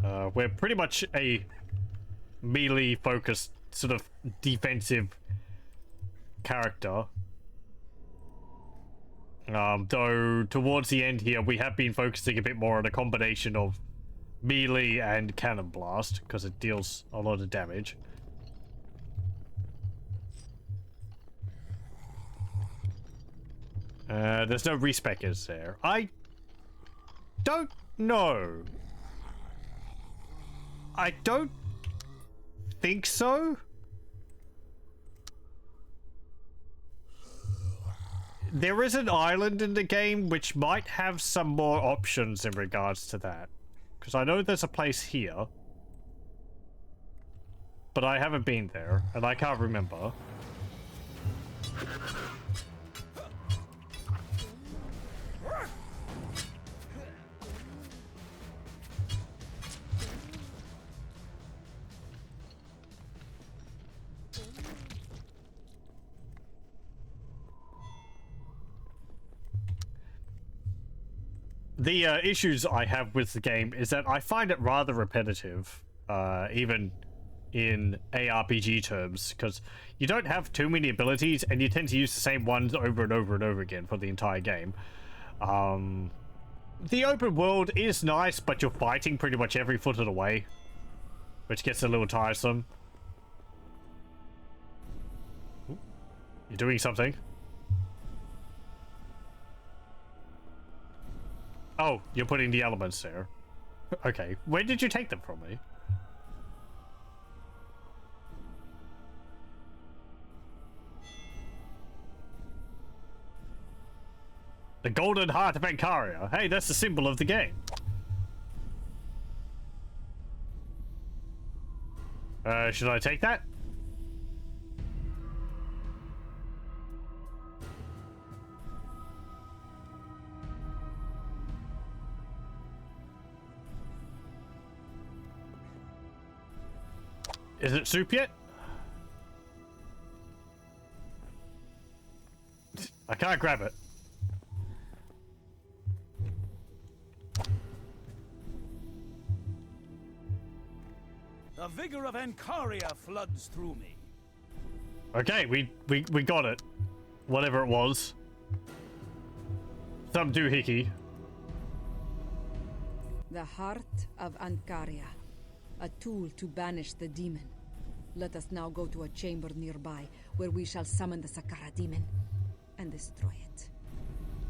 We're pretty much a melee-focused, sort of defensive character. Though towards the end here, we have been focusing a bit more on a combination of melee and cannon blast, because it deals a lot of damage. There's no respec, is there? I don't know. I don't think so. There is an island in the game which might have some more options in regards to that. Because I know there's a place here. But I haven't been there, and I can't remember. The issues I have with the game is that I find it rather repetitive, even in ARPG terms, because you don't have too many abilities and you tend to use the same ones over and over and over again for the entire game. The open world is nice, but you're fighting pretty much every foot of the way, which gets a little tiresome. Ooh, you're doing something. Oh, you're putting the elements there. Okay, where did you take them from me? The Golden Heart of Ancaria. Hey, that's the symbol of the game. Should I take that? Is it soup yet? I can't grab it. The vigor of Ancaria floods through me. Okay, we got it. Whatever it was. Some doohickey. The heart of Ancaria. A tool to banish the demon. Let us now go to a chamber nearby, where we shall summon the Sakara demon and destroy it.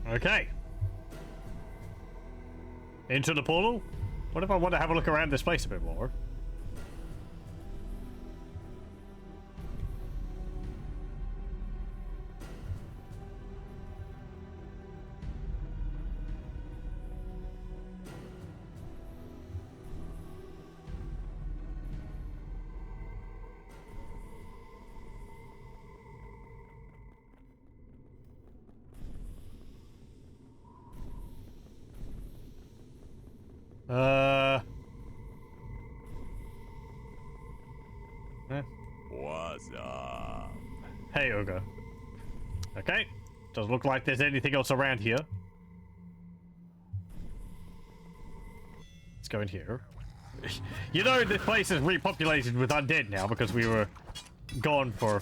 Okay. Into the portal? What if I want to have a look around this place a bit more? What's up? Hey, Ogre. Okay. Doesn't look like there's anything else around here. Let's go in here. You know, this place is repopulated with undead now because we were gone for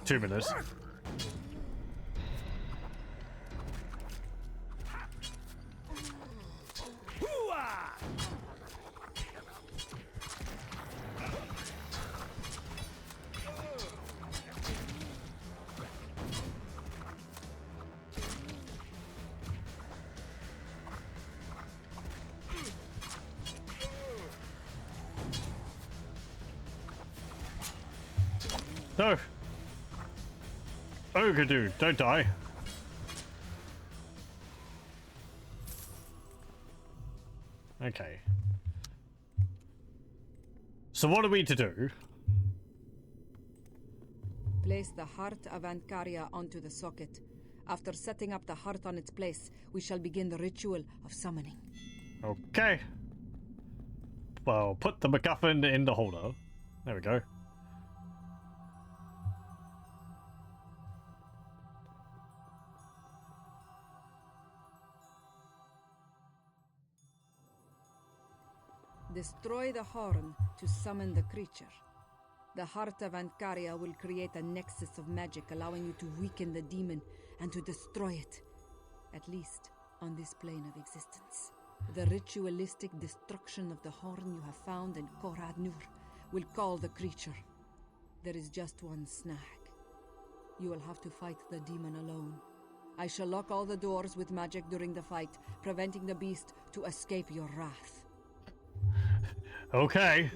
2 minutes. No! Ogre dude, don't die. Okay. So what are we to do? Place the heart of Ancaria onto the socket. After setting up the heart on its place, we shall begin the ritual of summoning. Okay. Well, put the MacGuffin in the holder. There we go. Destroy the horn to summon the creature. The heart of Ancaria will create a nexus of magic, allowing you to weaken the demon and to destroy it, at least on this plane of existence. The ritualistic destruction of the horn you have found in Korad Nur will call the creature. There is just one snag. You will have to fight the demon alone. I shall lock all the doors with magic during the fight, preventing the beast to escape your wrath. Okay.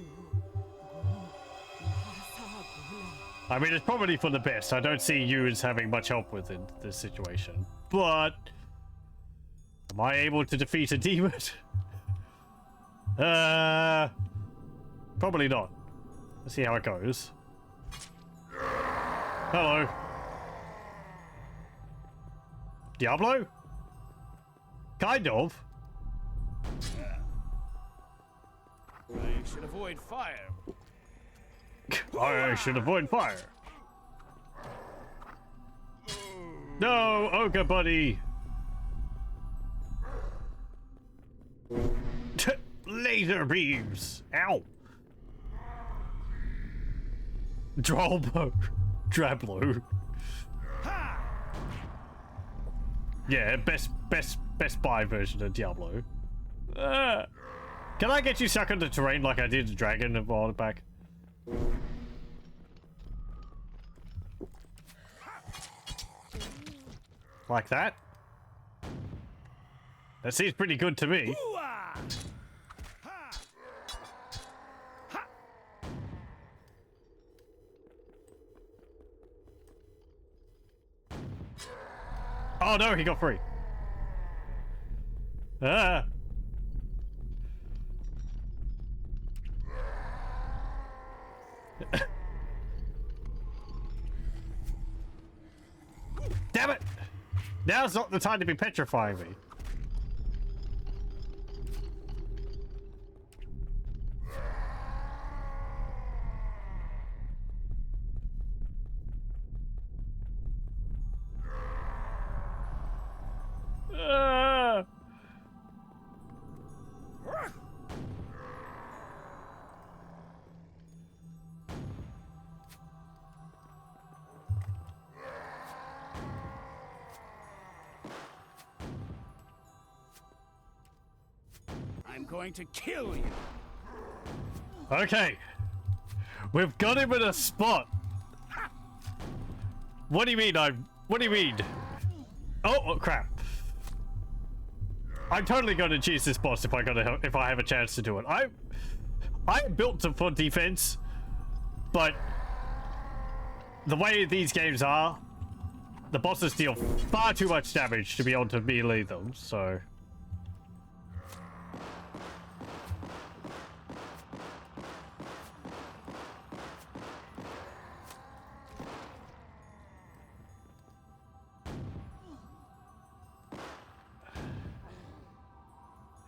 I mean, it's probably for the best. I don't see you as having much help with in this situation. But am I able to defeat a demon? Probably not. Let's see how it goes. Hello. Diablo? Kind of. I should avoid fire. I should avoid fire. No, Ogre buddy. Laser beams. Ow. Drolbo. Drablo. Yeah, best buy version of Diablo. Can I get you stuck in the terrain like I did the dragon a while back? Like that? That seems pretty good to me. Oh no, he got free. Ah. Damn it! Now's not the time to be petrifying me. I'm going to kill you. Okay. We've got him in a spot. What do you mean what do you mean? Oh crap. I'm totally gonna choose this boss if I have a chance to do it. I am built for defense, but the way these games are, the bosses deal far too much damage to be able to melee them, so...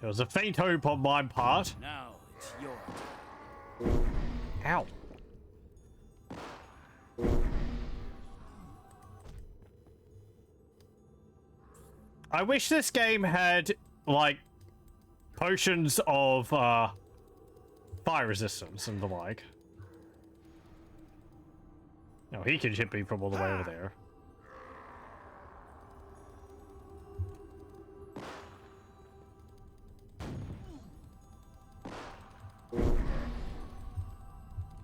It was a faint hope on my part. Now it's your turn. Ow. I wish this game had, like, potions of, fire resistance and the like. No, he can hit me from all the way over there.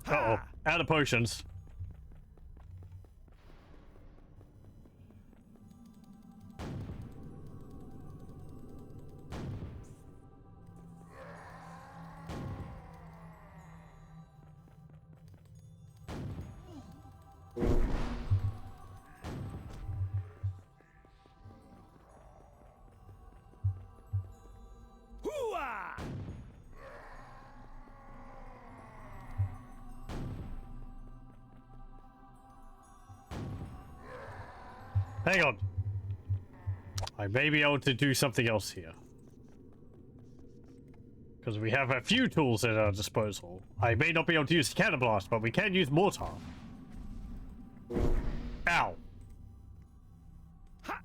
Uh-oh. Out of potions. Hooah! Hang on. I may be able to do something else here. Because we have a few tools at our disposal. I may not be able to use the cannon blast, but we can use mortar. Ow. Ha!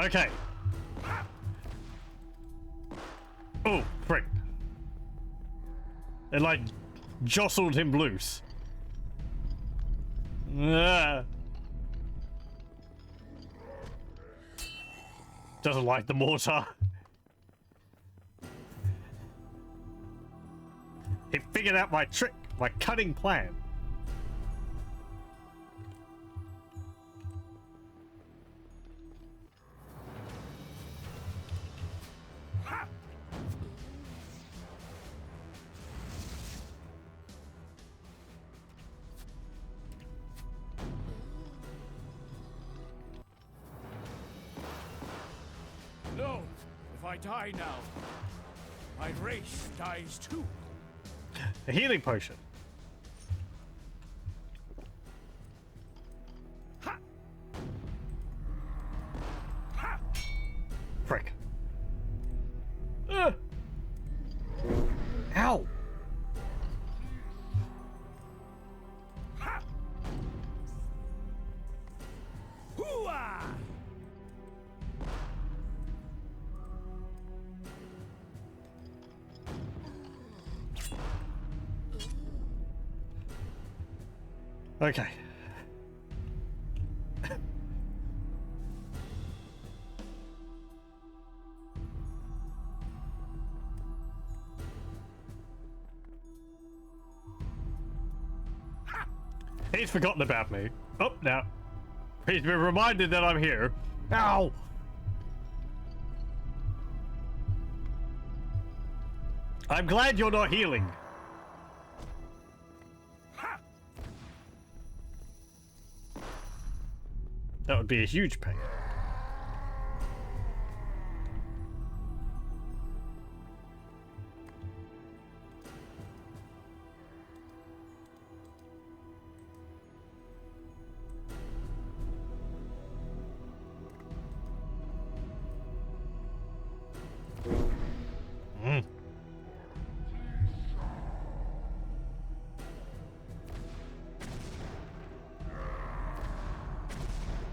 Okay. Oh, frick. It, like, jostled him loose. Ah. Doesn't like the mortar. He figured out my trick, my cunning plan. No, if I die now, my race dies too. A healing potion. Ha! Ha! Frick. Ow! Ha! Hooah! Okay. He's forgotten about me. Oh, now. He's been reminded that I'm here. Ow! I'm glad you're not healing. That would be a huge pain.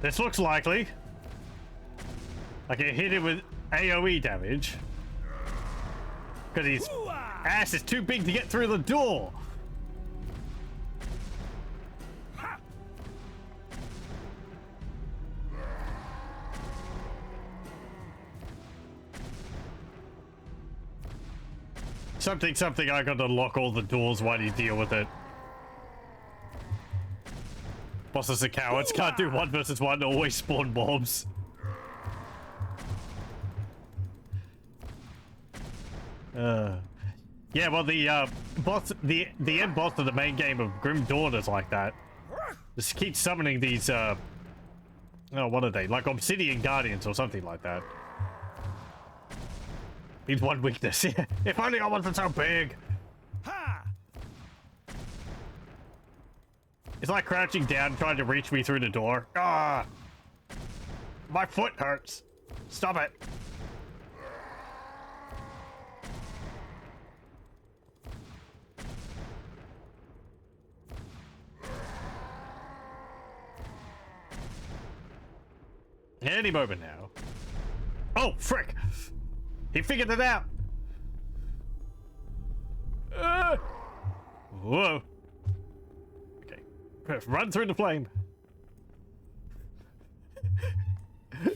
This looks likely. I can hit him with AoE damage. Because his ass is too big to get through the door. Something, I gotta lock all the doors while you deal with it. Bosses are cowards, can't do 1 versus 1, always spawn mobs. Yeah, well the boss, the end boss of the main game of Grim Dawn is like that. Just keep summoning these oh, what are they? Like Obsidian Guardians or something like that. Needs one weakness. Yeah. If only I wasn't so big. Ha! It's like crouching down, trying to reach me through the door. Ah! My foot hurts. Stop it. Any moment now. Oh, frick! He figured it out! Whoa. Okay. Run through the flame.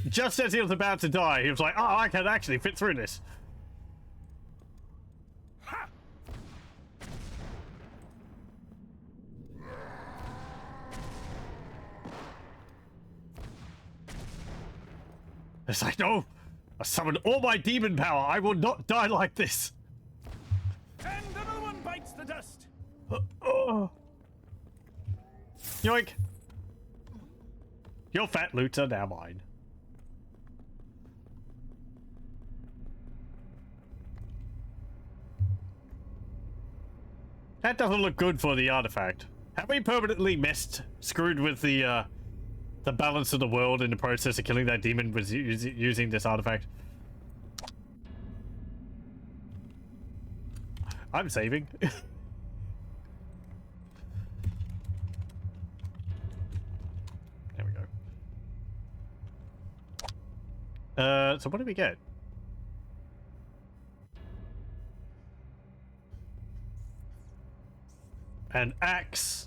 Just as he was about to die, he was like, oh, I can actually fit through this. It's like, no! I summoned all my demon power. I will not die like this. And another one bites the dust. Oh. Yoink. Your fat loots are now mine. That doesn't look good for the artifact. Have we permanently screwed with the balance of the world in the process of killing that demon was using this artifact? I'm saving. There we go. So what do we get? An axe.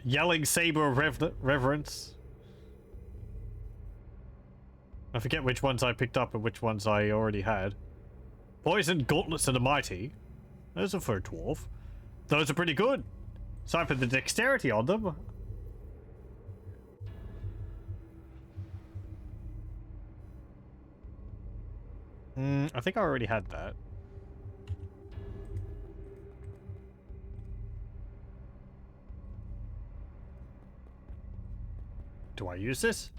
Yelling saber of reverence. I forget which ones I picked up and which ones I already had. Poisoned gauntlets of the mighty. Those are for a dwarf. Those are pretty good. Aside for the dexterity on them. I think I already had that. Do I use this?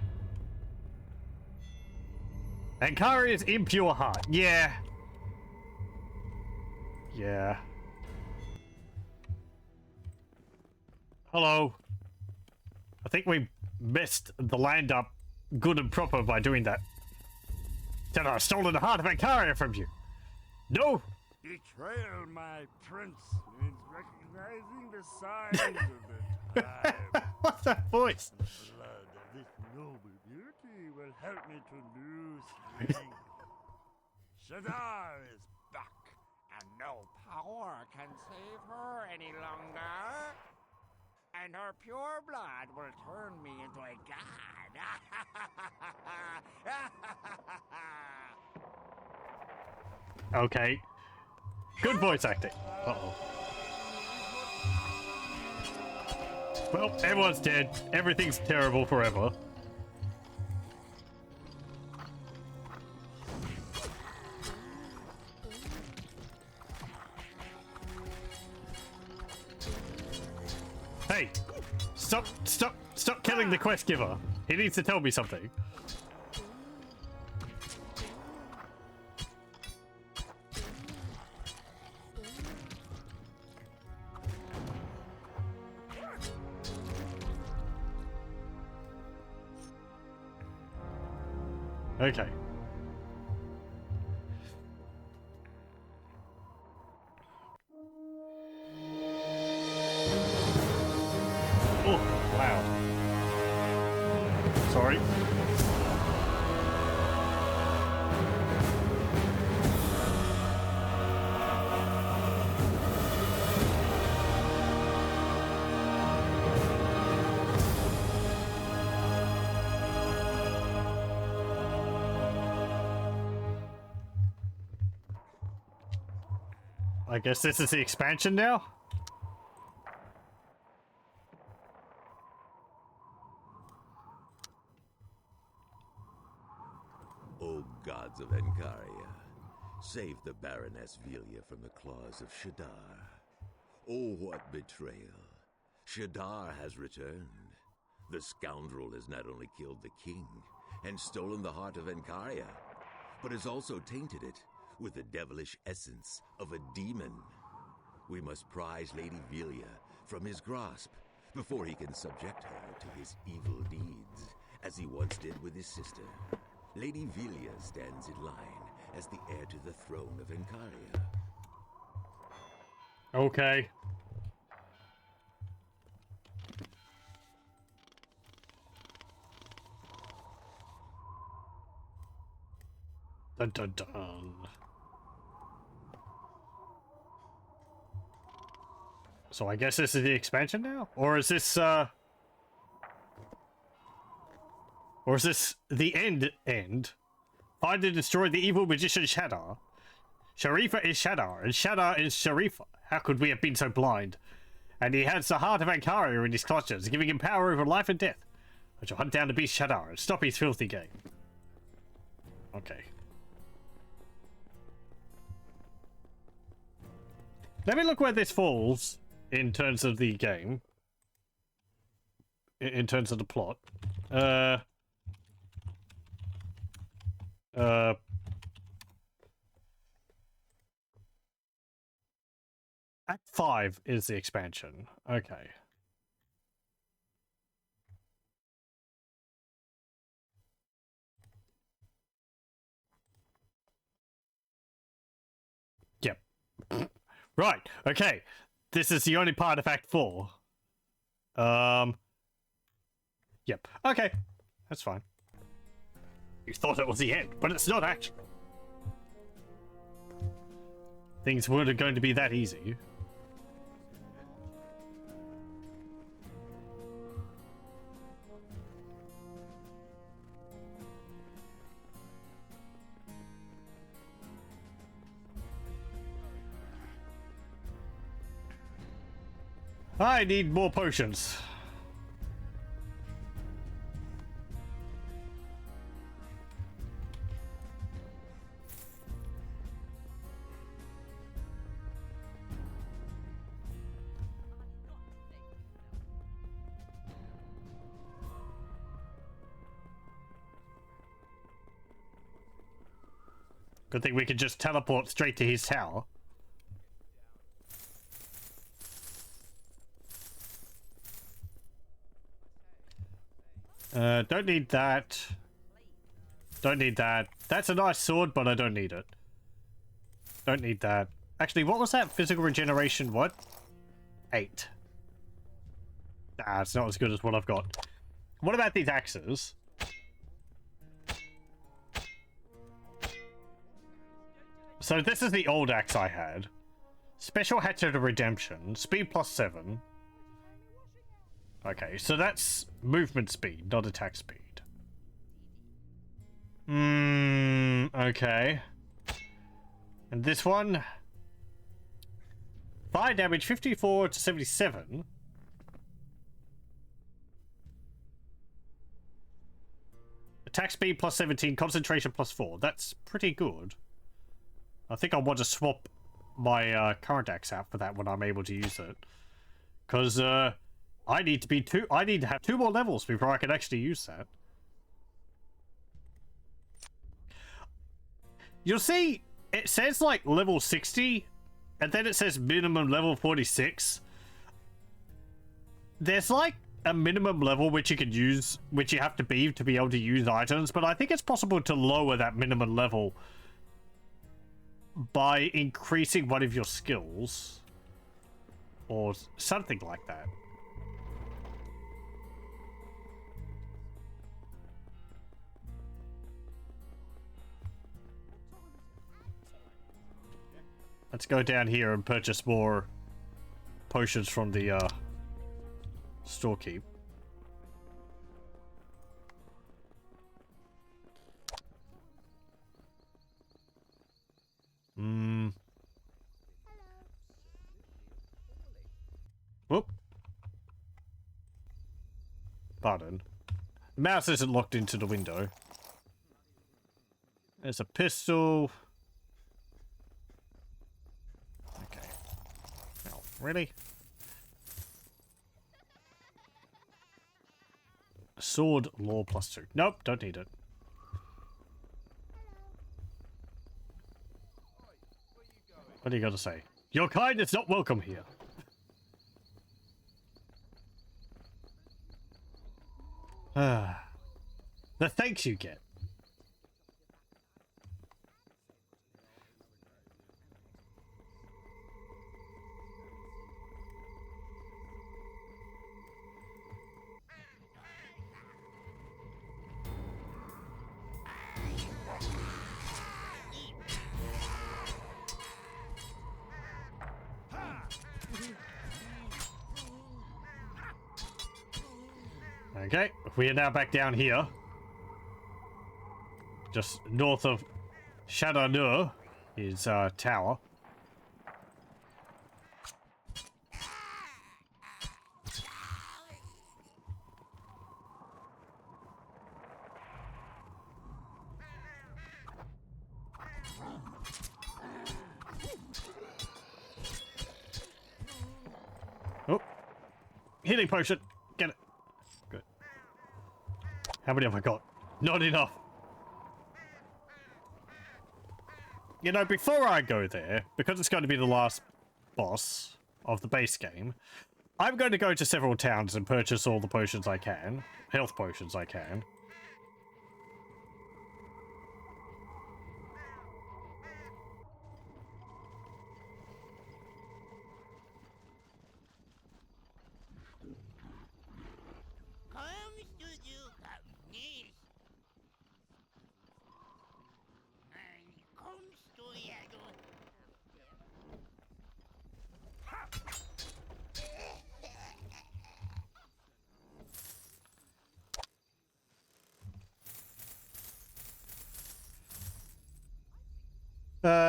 Ancaria's impure heart. Yeah. Yeah. Hello. I think we messed the land up good and proper by doing that. Then I've stolen the heart of Ancaria from you. No. Betrayal, my prince, means recognizing the signs of the time. What's that voice? Blood of this noble beauty will help me to new strength. Shadar is back, and no power can save her any longer. And her pure blood will turn me into a god. Okay. Good voice acting. Uh-oh. Well, everyone's dead. Everything's terrible forever. Hey! Stop killing the quest giver. He needs to tell me something. Okay. Oh, wow. Sorry. I guess this is the expansion now? O gods of Ancaria, save the Baroness Velia from the claws of Shadar. Oh, what betrayal. Shadar has returned. The scoundrel has not only killed the king and stolen the heart of Ancaria, but has also tainted it with the devilish essence of a demon. We must prize Lady Velia from his grasp before he can subject her to his evil deeds, as he once did with his sister. Lady Velia stands in line as the heir to the throne of Ancaria. Okay. Dun dun dun. So I guess this is the expansion now? Or is this the end? Find and destroy the evil magician Shadar. Sharifa is Shadar, and Shadar is Sharifa. How could we have been so blind? And he has the heart of Ancaria in his clutches, giving him power over life and death. I shall hunt down the beast Shadar and stop his filthy game. Okay. Let me look where this falls in terms of the game. In terms of the plot. Act 5 is the expansion. Okay. Yep. Right. Okay. This is the only part of Act 4. Yep. Okay. That's fine. You thought it was the end, but it's not actually. Things weren't going to be that easy. I need more potions. Good thing we can just teleport straight to his tower. Don't need that. Don't need that. That's a nice sword, but I don't need it. Don't need that. Actually, what was that? Physical regeneration, what? 8. Nah, it's not as good as what I've got. What about these axes? So this is the old axe I had. Special Hatchet of Redemption. Speed plus 7. Okay, so that's movement speed, not attack speed. Okay. And this one? Fire damage 54 to 77. Attack speed plus 17, concentration plus 4. That's pretty good. I think I want to swap my current axe out for that when I'm able to use it. Because I need to have 2 more levels before I can actually use that. You'll see, it says like level 60, and then it says minimum level 46. There's like a minimum level which you can use, which you have to be able to use items, but I think it's possible to lower that minimum level by increasing one of your skills. Or something like that. Let's go down here and purchase more potions from the storekeep. Pardon. The mouse isn't locked into the window. There's a pistol. Okay. Oh, really? Sword, law +2. Nope, don't need it. What do you got to say? Your kind is not welcome here. The thanks you get. Okay, we are now back down here. Just north of Shadow is tower. Oh, healing potion. Get it. Good. How many have I got? Not enough. You know, before I go there, because it's going to be the last boss of the base game, I'm going to go to several towns and purchase all the potions I can. Health potions I can.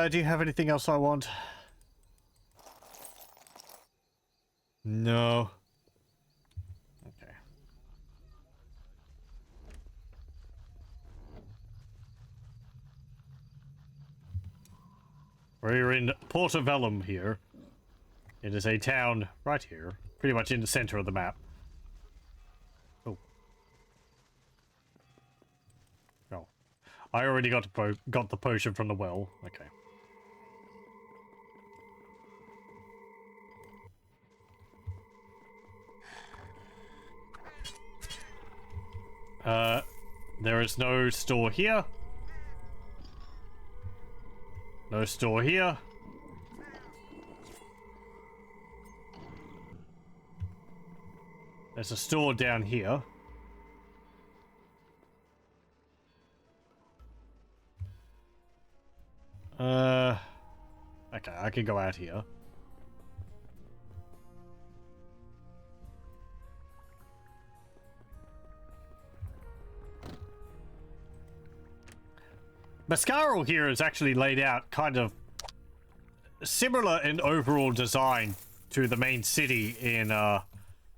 Do you have anything else I want? No. Okay. We're in Portobellum here. It is a town right here, pretty much in the center of the map. Oh. Oh. I already got the potion from the well. Okay. There is no store here. No store here. There's a store down here. Okay, I can go out here. Ascaron here is actually laid out kind of similar in overall design to the main city in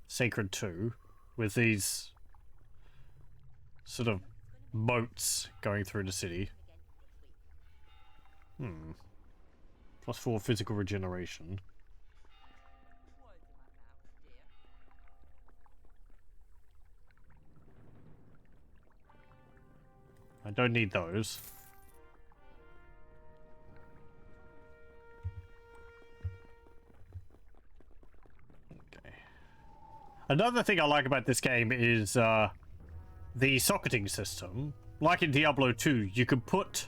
Sacred 2, with these sort of moats going through the city. +4 physical regeneration. I don't need those. Another thing I like about this game is the socketing system. Like in Diablo 2, you could put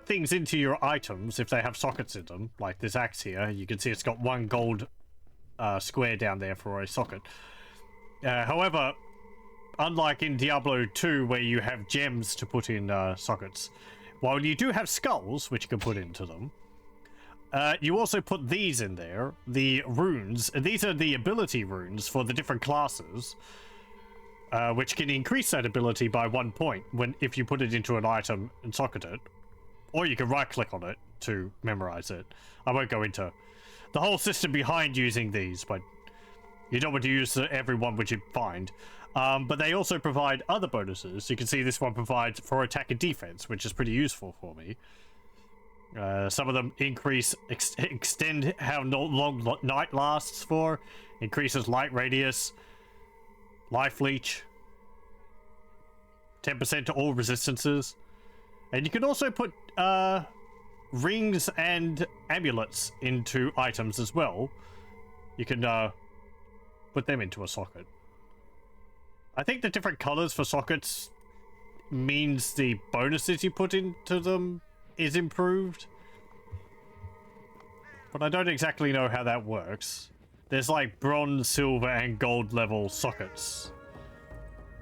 things into your items if they have sockets in them. Like this axe here, you can see it's got 1 gold square down there for a socket. However, unlike in Diablo 2 where you have gems to put in sockets, while you do have skulls which you can put into them, you also put these in there, the runes. These are the ability runes for the different classes, which can increase that ability by 1 point if you put it into an item and socket it. Or you can right-click on it to memorize it. I won't go into the whole system behind using these, but You don't want to use every one which you find. But they also provide other bonuses. You can see this one provides for attack and defense, which is pretty useful for me. Some of them extend how long night lasts for, increases light radius, life leech, 10% to all resistances. And you can also put rings and amulets into items as well. You can put them into a socket. I think the different colors for sockets means the bonuses you put into them is improved. But I don't exactly know how that works. There's like bronze, silver, and gold level sockets.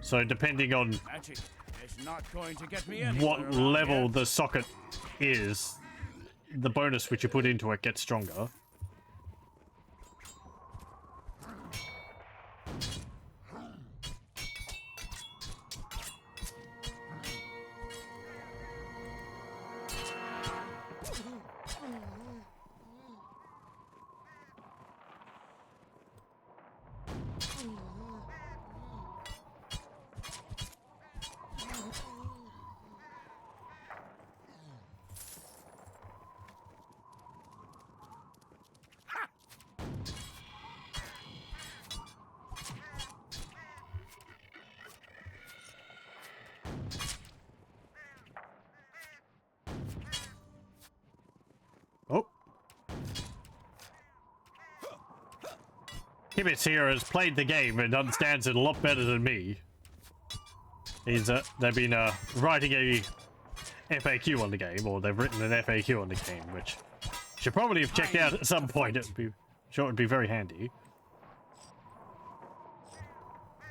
So depending on Magic is not going to get me what level the socket is, the bonus which you put into it gets stronger. Oh. Kibbitz here has played the game and understands it a lot better than me. They've been writing a FAQ on the game, or they've written an FAQ on the game, which should probably have checked out at some point. It would be very handy.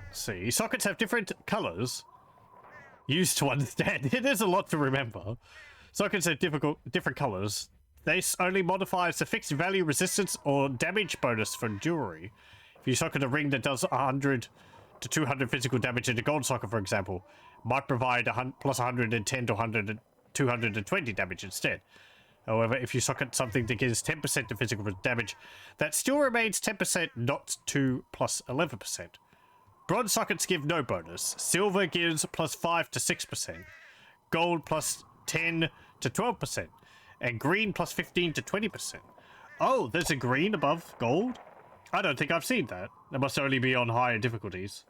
Let's see, sockets have different colors. Used to understand. It is a lot to remember. Sockets have different colors. This only modifies the fixed value resistance or damage bonus for jewelry. If you socket a ring that does 100 to 200 physical damage in a gold socket, for example, might provide plus 110 to 220 damage instead. However, if you socket something that gives 10% to physical damage, that still remains 10%, not to plus 11%. Bronze sockets give no bonus. Silver gives plus 5 to 6%. Gold plus 10 to 12%. And green plus 15 to 20%. Oh, there's a green above gold? I don't think I've seen that. It must only be on higher difficulties.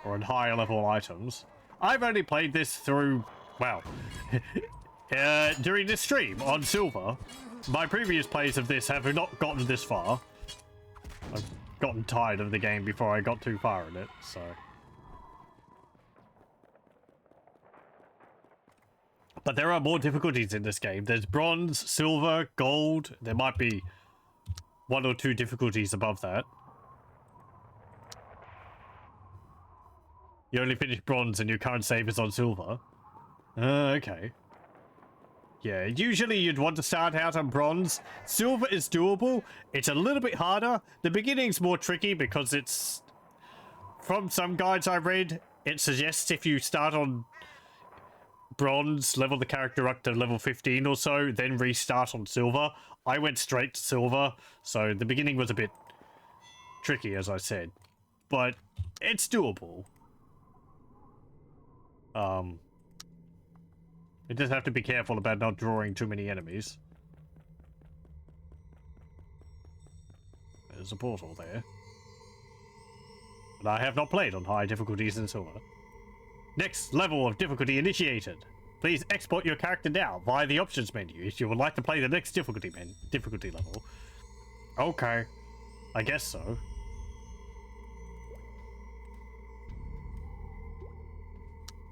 Or on higher level items. I've only played this through, well, during this stream on silver. My previous plays of this have not gotten this far. I've gotten tired of the game before I got too far in it, so... But there are more difficulties in this game. There's bronze, silver, gold. There might be 1 or 2 difficulties above that. You only finished bronze and your current save is on silver. Okay. Yeah, usually you'd want to start out on bronze. Silver is doable. It's a little bit harder. The beginning's more tricky because it's... From some guides I read, it suggests if you start on bronze, level the character up to level 15 or so, then restart on silver. I went straight to silver, so the beginning was a bit tricky, as I said. But it's doable. You just have to be careful about not drawing too many enemies. There's a portal there. But I have not played on high difficulties in silver. Next level of difficulty initiated. Please export your character now via the options menu if you would like to play the next difficulty level. Okay, I guess so.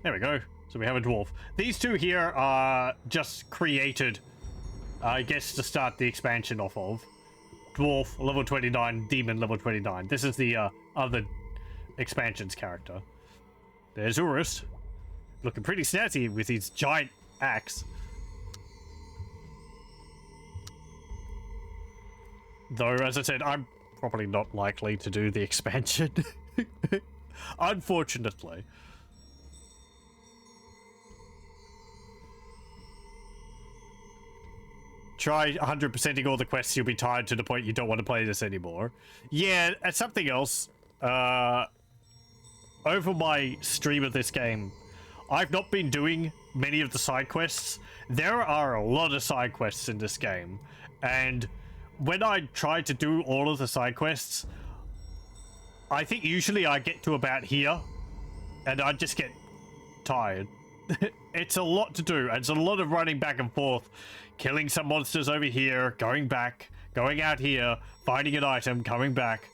There we go. So we have a dwarf. These two here are just created, I guess, to start the expansion off of. Dwarf, level 29, demon, level 29. This is the other expansion's character. There's Urist, looking pretty snazzy with his giant axe. Though, as I said, I'm probably not likely to do the expansion. Unfortunately. try 100%ing all the quests, you'll be tired to the point you don't want to play this anymore. Yeah, and something else. Over my stream of this game, I've not been doing many of the side quests. There are a lot of side quests in this game, and when I try to do all of the side quests, I think usually I get to about here, and I just get tired. It's a lot to do, and it's a lot of running back and forth, killing some monsters over here, going back, going out here, finding an item, coming back,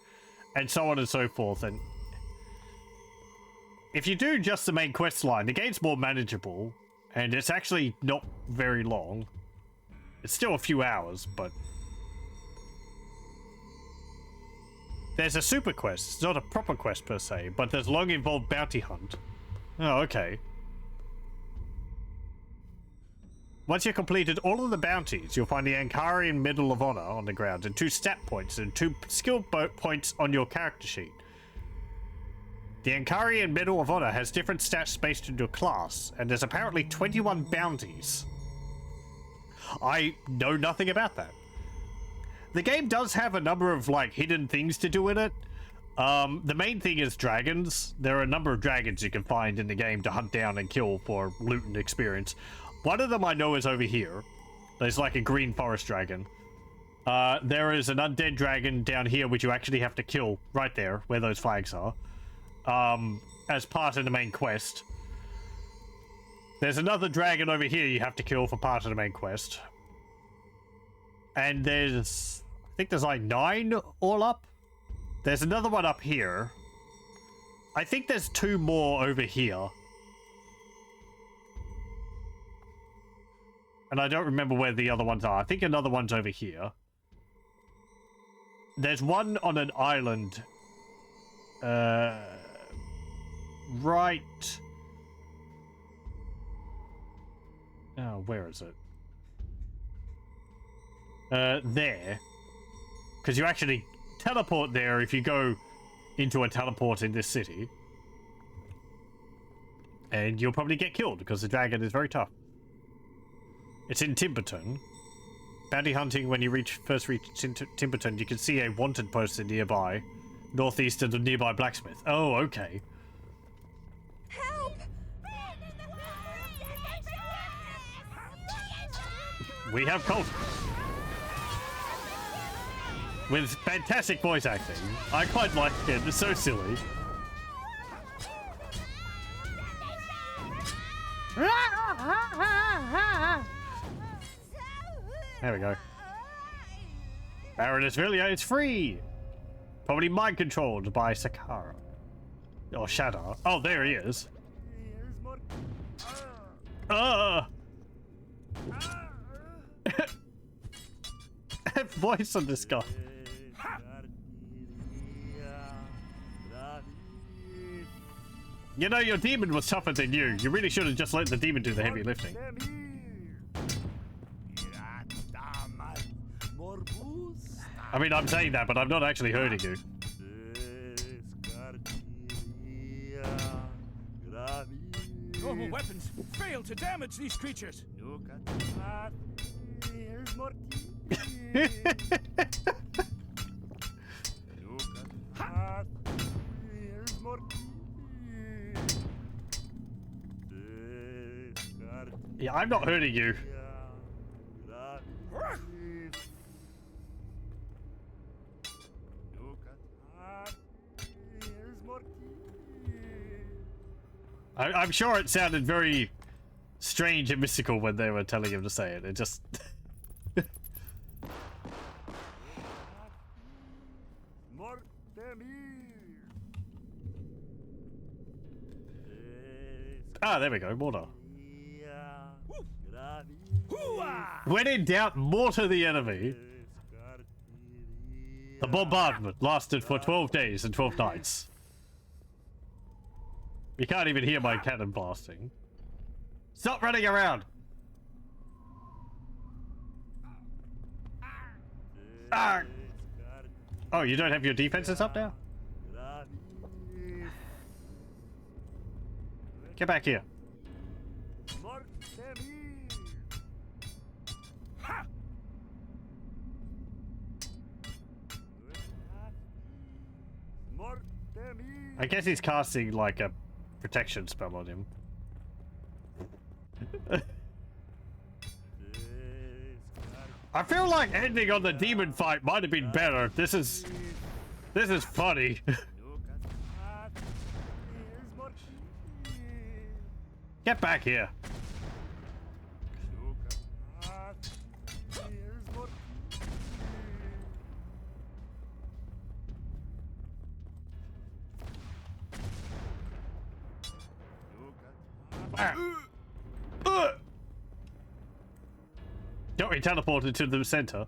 and so on and so forth. And if you do just the main quest line, the game's more manageable, and it's actually not very long. It's still a few hours, but there's a super quest. It's not a proper quest per se, but there's long involved bounty hunt. Oh, okay. Once you've completed all of the bounties, you'll find the Ancarian Medal of Honor on the ground, and 2 stat points and 2 skill points on your character sheet. The Ancarian Medal of Honor has different stats based on your class, and there's apparently 21 bounties. I know nothing about that. The game does have a number of, like, hidden things to do in it. The main thing is dragons. There are a number of dragons you can find in the game to hunt down and kill for loot and experience. One of them I know is over here. There's like a green forest dragon. There is an undead dragon down here which you actually have to kill right there where those flags are. As part of the main quest. There's another dragon over here you have to kill for part of the main quest. And there's, I think there's like 9 all up. There's another one up here. I think there's 2 more over here. And I don't remember where the other ones are. I think another one's over here. There's one on an island. Right. Oh, where is it? There. Because you actually teleport there if you go into a teleport in this city. And you'll probably get killed because the dragon is very tough. It's in Timberton. Bounty hunting, when you first reach Timberton, you can see a wanted poster nearby, northeast of the nearby blacksmith. Oh, okay. Help! We have Colt. With fantastic voice acting. I quite like it. It's so silly. There we go. Baroness Villia is free! Probably mind controlled by Ascaron. Or Shadow. Oh, there he is. Voice on this guy. You know, your demon was tougher than you. You really should have just let the demon do the heavy lifting. I mean, I'm saying that, but I'm not actually hurting you. Normal weapons fail to damage these creatures. Yeah, I'm not hurting you. I'm sure it sounded very strange and mystical when they were telling him to say it. It just... Ah, there we go. Mortar. When in doubt, mortar the enemy. The bombardment lasted for 12 days and 12 nights. You can't even hear my cannon blasting. Stop running around! Ah! Oh, you don't have your defenses up now? Get back here. I guess he's casting like a protection spell on him. I feel like ending on the demon fight might have been better. This is funny. Get back here. Got me teleported to the center.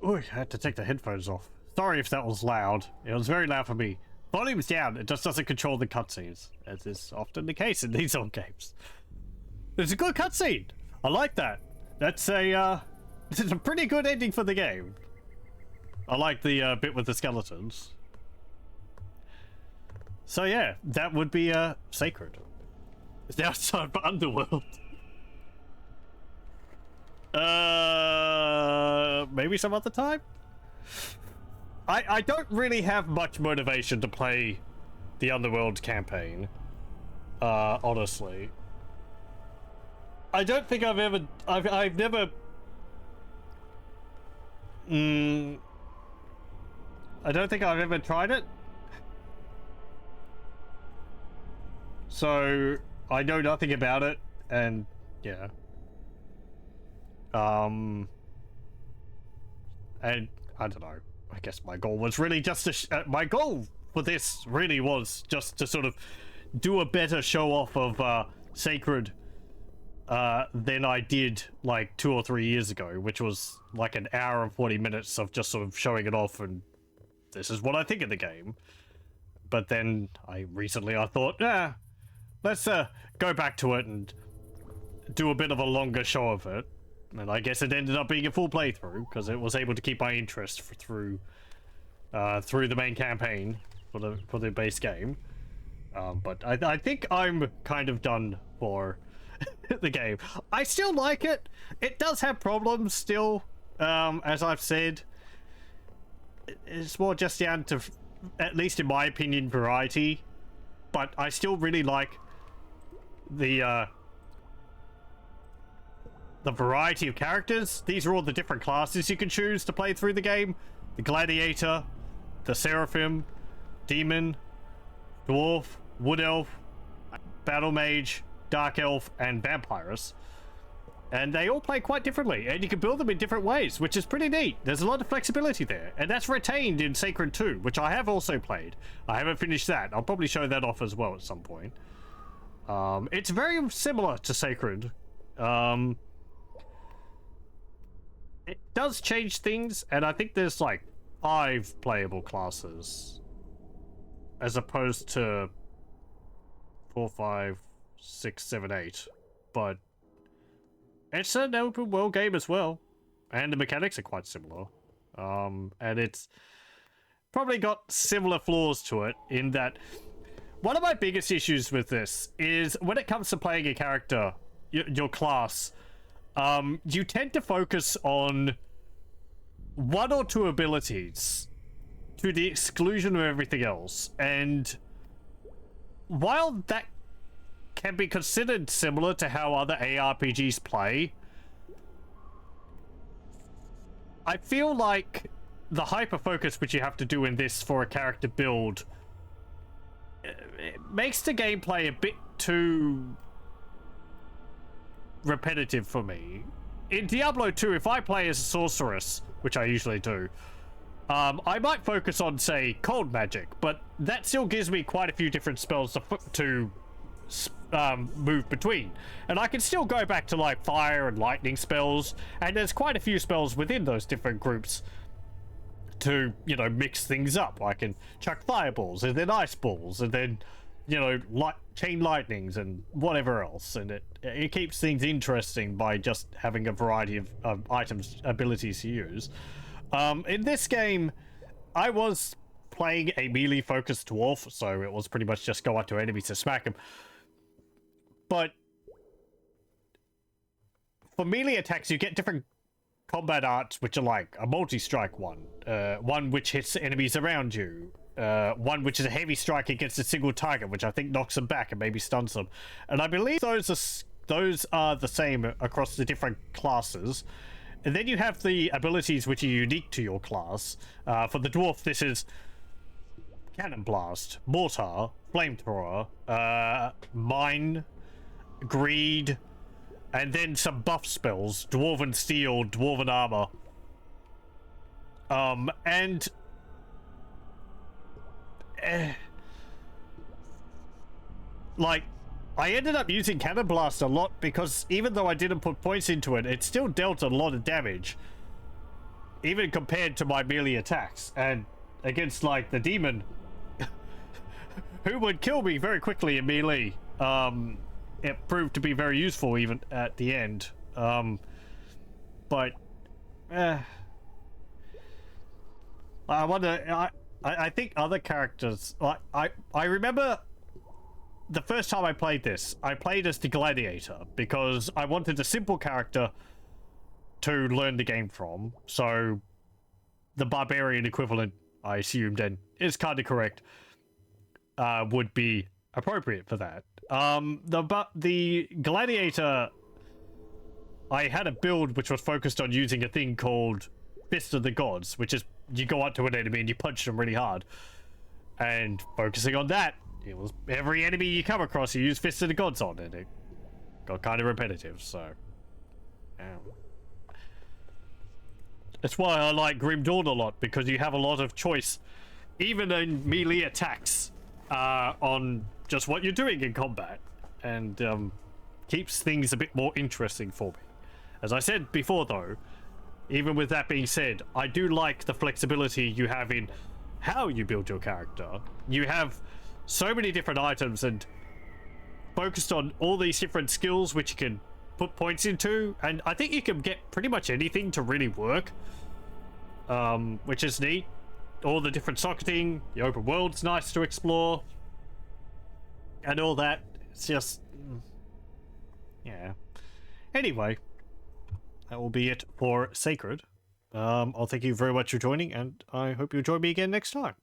Ooh, I had to take the headphones off. Sorry if that was loud. It was very loud for me. Volume's down, it just doesn't control the cutscenes, as is often the case in these old games. It's a good cutscene. I like that. That's a, it's a pretty good ending for the game. I like the bit with the skeletons. So yeah, that would be sacred. It's now time for Underworld. Maybe some other time? I don't really have much motivation to play the Underworld campaign. Honestly. I don't think I've never... I don't think I've ever tried it. So, I know nothing about it, and yeah. And I don't know. I guess my goal was really just to... my goal for this really was just to sort of do a better show off of Sacred than I did like 2 or 3 years ago, which was like an hour and 40 minutes of just sort of showing it off and this is what I think of the game. But then I thought, let's go back to it and do a bit of a longer show of it. And I guess it ended up being a full playthrough because it was able to keep my interest through the main campaign for the base game. But I think I'm kind of done for the game. I still like it. It does have problems still, as I've said. It's more just down to, at least in my opinion, variety. But I still really like the variety of characters. These are all the different classes you can choose to play through the game. The Gladiator, the Seraphim, Demon, Dwarf, Wood Elf, Battle Mage, Dark Elf, and Vampirus. And they all play quite differently, and you can build them in different ways, which is pretty neat. There's a lot of flexibility there, and that's retained in Sacred 2, which I have also played. I haven't finished that. I'll probably show that off as well at some point. It's very similar to Sacred. It does change things, and I think there's like 5 playable classes, as opposed to 4, 5, 6, 7, 8. But it's an open world game as well, and the mechanics are quite similar. And it's probably got similar flaws to it in that one of my biggest issues with this is when it comes to playing a character, your class, you tend to focus on 1 or 2 abilities to the exclusion of everything else. And while that can be considered similar to how other ARPGs play, I feel like the hyper-focus which you have to do in this for a character build, it makes the gameplay a bit too repetitive for me. In Diablo 2, if I play as a sorceress, which I usually do, I might focus on, say, cold magic, but that still gives me quite a few different spells to move between, and I can still go back to like fire and lightning spells, and there's quite a few spells within those different groups to, you know, mix things up. I can chuck fireballs and then ice balls and then, you know, chain lightnings and whatever else, and it keeps things interesting by just having a variety of items, abilities to use. In this game, I was playing a melee focused dwarf, so it was pretty much just go up to enemies to smack them. But for melee attacks, you get different combat arts, which are like a multi-strike one which hits enemies around you, one which is a heavy strike against a single target, which I think knocks them back and maybe stuns them. And I believe those are the same across the different classes. And then you have the abilities which are unique to your class. For the dwarf, this is Cannon Blast, Mortar, Flamethrower, Mine, Greed, and then some buff spells: Dwarven Steel, Dwarven Armor. Like, I ended up using Cannon Blast a lot because even though I didn't put points into it, it still dealt a lot of damage, even compared to my melee attacks. And against, like, the demon, who would kill me very quickly in melee, it proved to be very useful even at the end. But I wonder, I think other characters, like, I remember the first time I played this, I played as the Gladiator because I wanted a simple character to learn the game from. So the Barbarian equivalent, I assumed, and is kind of correct, would be appropriate for that. The Gladiator, I had a build which was focused on using a thing called Fist of the Gods, which is you go up to an enemy and you punch them really hard. And focusing on that, it was every enemy you come across you use Fist of the Gods on, and it got kind of repetitive, so that's why I like Grim Dawn a lot, because you have a lot of choice, even in melee attacks, on just what you're doing in combat, and keeps things a bit more interesting for me. As I said before, though, even with that being said, I do like the flexibility you have in how you build your character. You have so many different items and focused on all these different skills which you can put points into, and I think you can get pretty much anything to really work, which is neat. All the different socketing, the open world's nice to explore, and all that. It's just, yeah. Anyway, that will be it for Sacred. I'll thank you very much for joining, and I hope you'll join me again next time.